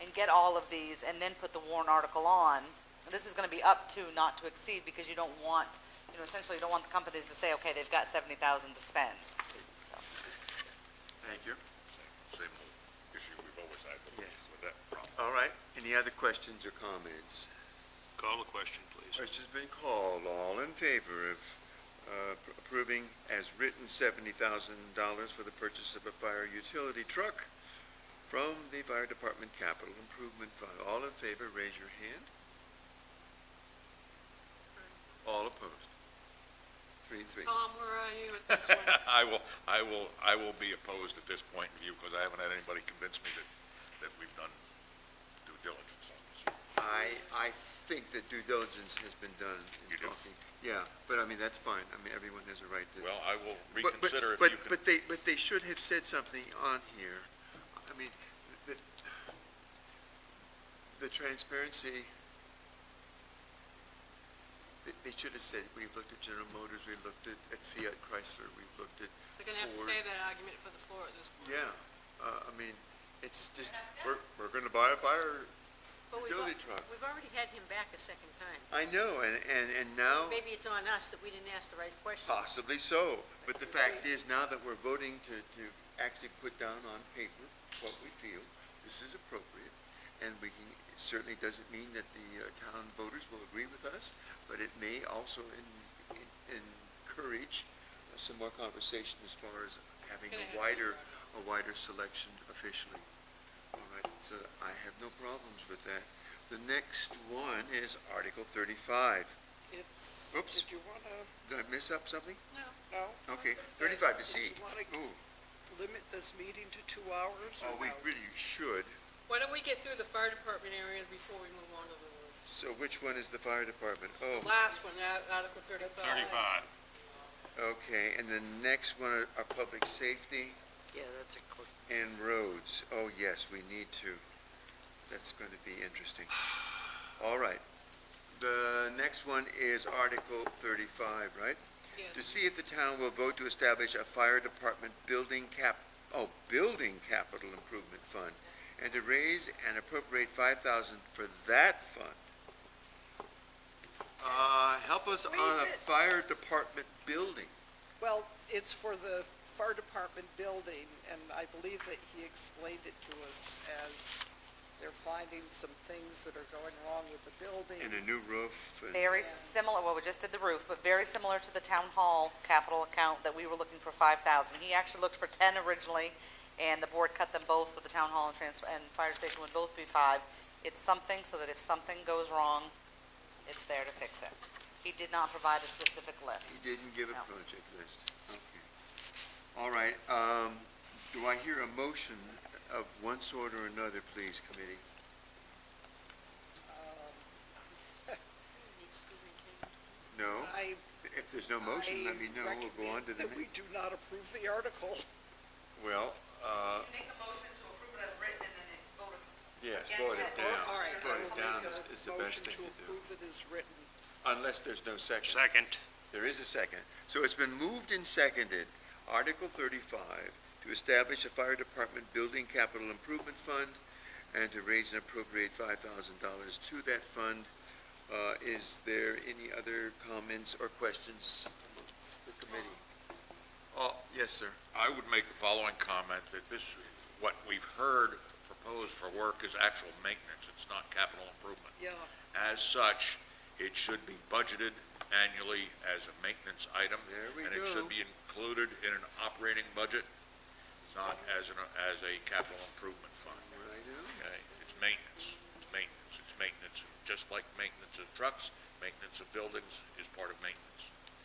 and get all of these and then put the warrant article on. This is gonna be up to, not to exceed, because you don't want, essentially you don't want the companies to say, okay, they've got 70,000 to spend. So, Thank you. Same old issue we've always had Yes. with that problem. All right, any other questions or comments? call the question, please. Question's been called. All in favor of approving as written $70,000 for the purchase of a fire utility truck from the Fire Department Capital Improvement Fund. All in favor, raise your hand. All opposed? 3-3. Tom, where are you at this one? I will be opposed at this point in view, because I haven't had anybody convince me that we've done due diligence on this. I think that due diligence has been done in You do? talking. Yeah, but I mean, that's fine. I mean, everyone has a right to. Well, I will But- reconsider if but- you can. But they should have said something on here. I mean, the transparency, they should have said, we've looked at General Motors, we've looked at Fiat Chrysler, we've looked at They're gonna have to Ford. save that argument for the floor at this point. Yeah, I mean, it's just, we're gonna buy a fire But utility truck. we've already had him back a second time. I know, and now, Maybe it's on us that we didn't ask the right question. possibly so, but the fact is, now that we're voting to actually put down on paper what we feel, this is appropriate, and we can, it certainly doesn't mean that the town voters will agree with us, but it may also encourage some more conversation as far as having It's a gonna have wider selection officially. All right, so I have no problems with that. The next one is Article 35. It's, Oops. did you wanna, Did I miss up something? no, Okay, 35 to did C. you wanna Ooh, limit this meeting to 2 hours or oh, we no? really should. Why don't we get through the fire department area before we move on to the roof? So which one is the fire department? Oh, Last one, Article 35. 35. okay, and the next one are public safety Yeah, that's a quick. and roads. Oh, yes, we need to. That's going to be interesting. All right. The next one is Article 35, right? To Yes. see if the town will vote to establish a fire department building capital improvement fund, and to raise and appropriate $5,000 for that fund. Help us on a Raise it. fire department building. Well, it's for the fire department building, and I believe that he explained it to us as they're finding some things that are going wrong with the building. And a new roof. And Very similar, well, we just did the roof, but very similar to the town hall capital account that we were looking for 5,000. He actually looked for 10 originally, and the board cut them both, so the town hall and fire station would both be 5. It's something so that if something goes wrong, it's there to fix it. He did not provide a specific He list. didn't give a No. project list. Okay. All right, do I hear a motion of one sort or another, please, committee? Needs to be retained. No? I If there's no motion, let me know. We'll go on to the, recommend that we do not approve the article. well, Make a motion to approve it as written and then vote yes, Yes, vote it it- down. All right, Vote I it will down make is the a best motion thing to to do. approve it as written. Unless there's no second. Second. There is a second. So it's been moved and seconded, Article 35, to establish a fire department building capital improvement fund and to raise and appropriate $5,000 to that fund. Is there any other comments or questions amongst the committee? Oh, yes, sir. I would make the following comment, that this, what we've heard proposed for work is actual maintenance, it's not capital improvement. Yeah, As such, it should be budgeted annually as a maintenance item. There we And it go. should be included in an operating budget, not as a capital improvement fund. I know. Okay, it's maintenance, it's maintenance, it's maintenance, and just like maintenance of trucks, maintenance of buildings is part of maintenance.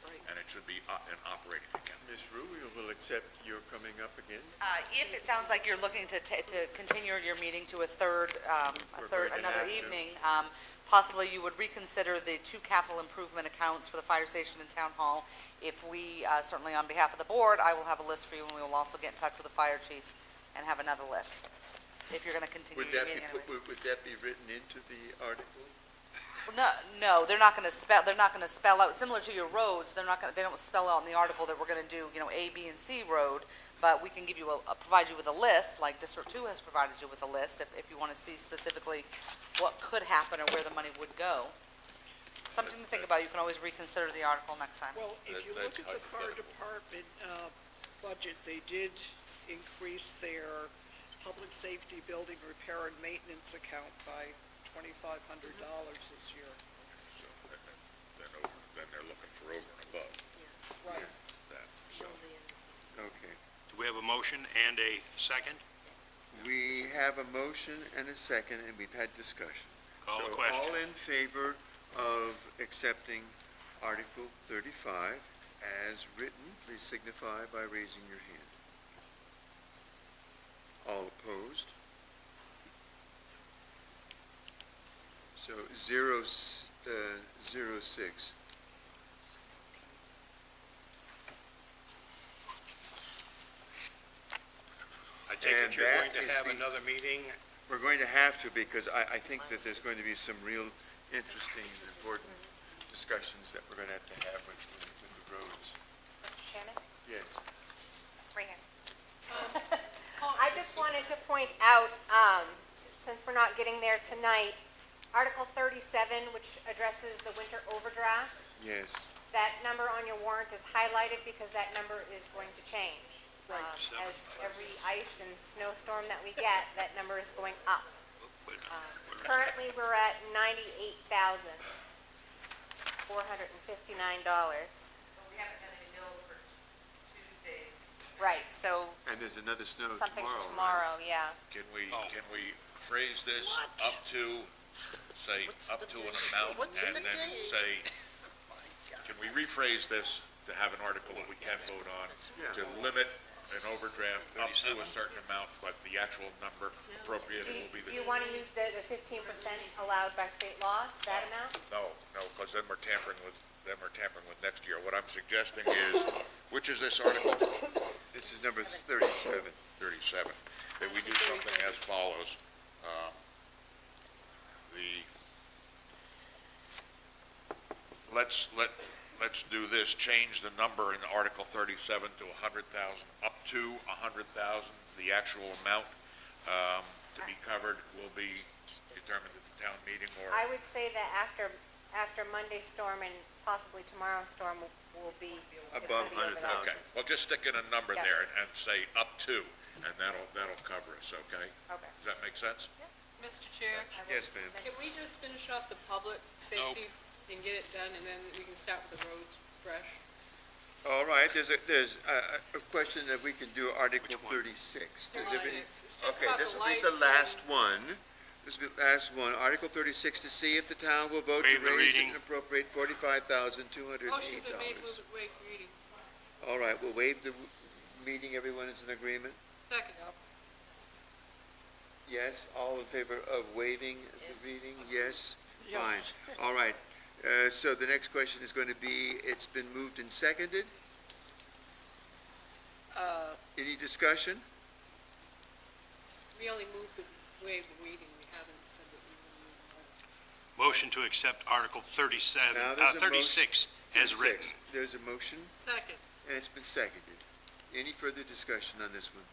Right. And it should be an operating account. Ms. Rue, we will accept your coming up again. If it sounds like you're looking to continue your meeting to a third, We're going to another have to. evening, possibly you would reconsider the two capital improvement accounts for the fire station and town hall. If we, certainly on behalf of the board, I will have a list for you, and we will also get in touch with the fire chief and have another list, if you're gonna continue Would your that be, meeting anyways. would that be written into the article? No, they're not gonna spell out, similar to your roads, they don't spell out in the article that we're gonna do, A, B, and C road, but we can give you provide you with a list, like District Two has provided you with a list, if you wanna see specifically what could happen or where the money would go. Something to think about, you can always reconsider the article next time. Well, if you That's look at the fire hypothetical. department budget, they did increase their public safety building repair and maintenance account by $2,500 this year. So then they're looking for over and above Right. that, so. Okay. Do we have a motion and a second? We have a motion and a second, and we've had discussion. Call the So question. all in favor of accepting Article 35 as written, please signify by raising your hand. All opposed? So 0-6. I take And it you're that going to is have the- another meeting? We're going to have to, because I think that there's going to be some real interesting and important discussions that we're going to have with the roads. Mr. Chairman, Yes. right here. I just wanted to point out, since we're not getting there tonight, Article 37, which addresses the winter overdraft, Yes. that number on your warrant is highlighted because that number is going to change. Right. As every ice and snowstorm that we get, that number is going up. Currently, we're at $98,459. We haven't done any bills for Tuesdays. Right, so And there's another snow something tomorrow, for right? tomorrow, yeah. Can we Oh. phrase this What? up to, say, What's up the to an date? amount, What's and the then date? say, can we rephrase this to have an article that we can vote on, Yeah. to limit an overdraft up to a 37? certain amount, but the actual number appropriated Do will be you, the... do you want to use the 15% allowed by state law, that amount? No, because then we're tampering with next year. What I'm suggesting is, which is this article? This is number 37. 37, that we do something as follows. Let's do this, change the number in Article 37 to 100,000, up to 100,000. The actual amount to be covered will be determined at the town meeting, or... I would say that after Monday's storm and possibly tomorrow's storm will be, it's Above gonna be over that. 100,000. Okay, well, just stick in a number Yeah. there and say up to, and that'll cover us, okay? Okay. Does that make sense? Mr. Chair, I will- Yes, ma'am. can we just finish off the public safety and get it done, and then we can start with the roads fresh? All right, there's a question that we can do Article Which one? 36. Does everybody- 36. It's just Okay, about this the will be lights the last and- one. This will be the last one, Article 36, to see if the town will vote to Waive the raise reading. and appropriate $45,208. Motion been made, move it, wait, reading. All right, we'll waive the meeting, everyone is in agreement? Second. Yes, all in favor of waiving the reading? Yes? Yes. Fine, all right. So the next question is going to be, it's been moved and seconded. Any discussion? We only moved the waive the reading, we haven't said that we will move Motion to accept Article 37, Now there's a 36 as 36. written. There's a motion, it. Second. and it's been seconded. Any further discussion on this one?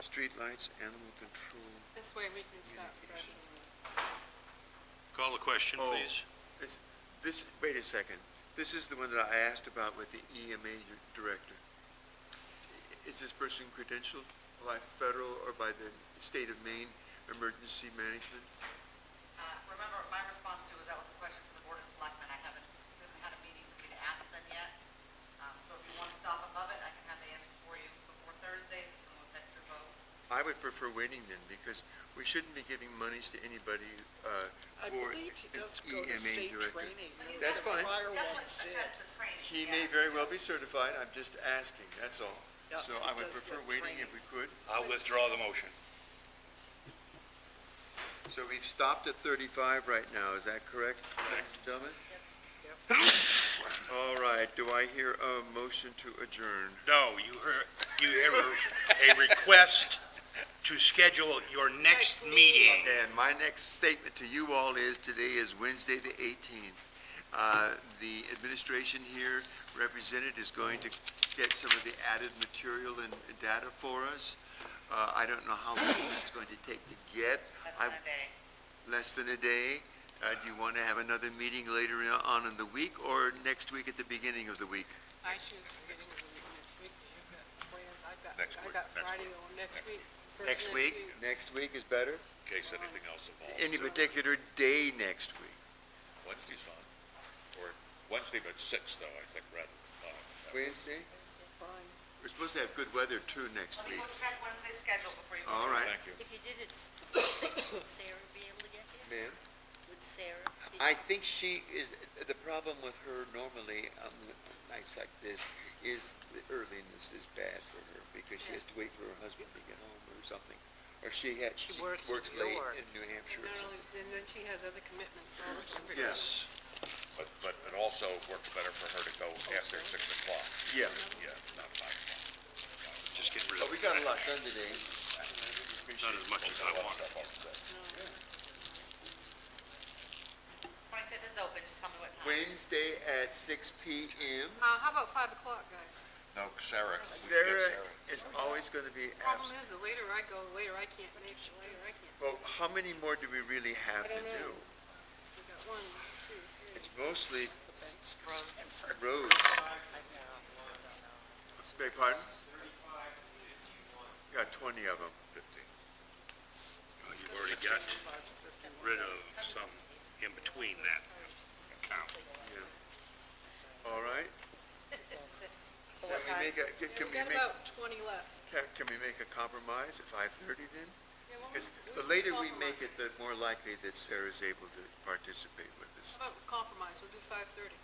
Streetlights, animal control. This way we can start fresh. Call the question, Oh. please. This, wait a second. This is the one that I asked about with the EMA director. Is this person credentialed by federal or by the state of Maine Emergency Management? From remember, my response to was that was a question for the Board of Selectmen. We haven't had a meeting for me to ask them yet. So if you want to stop above it, I can have the answers for you before Thursday. It's going to affect your vote. I would prefer waiting then, because we shouldn't be giving monies to anybody, I for believe he does an go to EMA state director. training. That's fine. Prior Definitely ones did. attend the training. He yeah. may very well be certified, I'm just asking, that's all. Yeah, So he I would does prefer get waiting if training. we could. I'll withdraw the motion. So we've stopped at 35 right now, is that correct, gentlemen? All right, do I hear a motion to adjourn? No, you have a request to schedule your next meeting. And my next statement to you all is, today is Wednesday, the 18th. The administration here represented is going to get some of the added material and data for us. I don't know how long that's going to take to get. Less than a day. Less than a day. Do you want to have another meeting later on in the week, or next week at the beginning of the week? I choose the beginning of the week next week, because you've got plans, Next I week, got next Friday week. or next week. first Next week? Next week is better? In case anything else evolves. Any particular day next week? Wednesday's fine. Or Wednesday, but 6, though, I think, rather than 5. Wednesday? Fine. We're supposed to have good weather too next Let me week. go check Wednesday's schedule before you go. All right. Thank you. If you did it, would Sarah be able to get here? Ma'am? Would Sarah? I think she is, the problem with her normally on nights like this is the earliness is bad for her, because she has to wait for her husband to get home or something. Or she works in late York. in New Hampshire or something. And then she has other commitments all the time. Yes, But it also works better for her to go after 6 o'clock. yeah. Yeah, not 5 o'clock. Just get rid But of we got a lot done today. not as much as I want. 25th is open, just tell me what time. Wednesday at 6 p.m. How about 5 o'clock, guys? No, Sarah. we can get Sarah is always going to be Problem absent. is, the later I go, the later I can't make, the later I can't. Well, how many more do we really have I to don't do? know. We got 1, 2, 3. It's mostly Thanks. roads. Beg pardon? Got 20 of them. 15. Well, you've already got rid of some in between that count. All right? So Can what we time? make a, Yeah, can we we got make, about 20 left. can we make a compromise at 5:30 then? Yeah, well, Because we the can later we compromise. make it, the more likely that Sarah's able to participate with us. How about compromise, we'll do 5:30.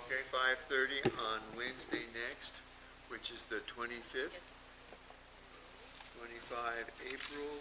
Okay, 5:30 on Wednesday next, which is the 25th. 25 April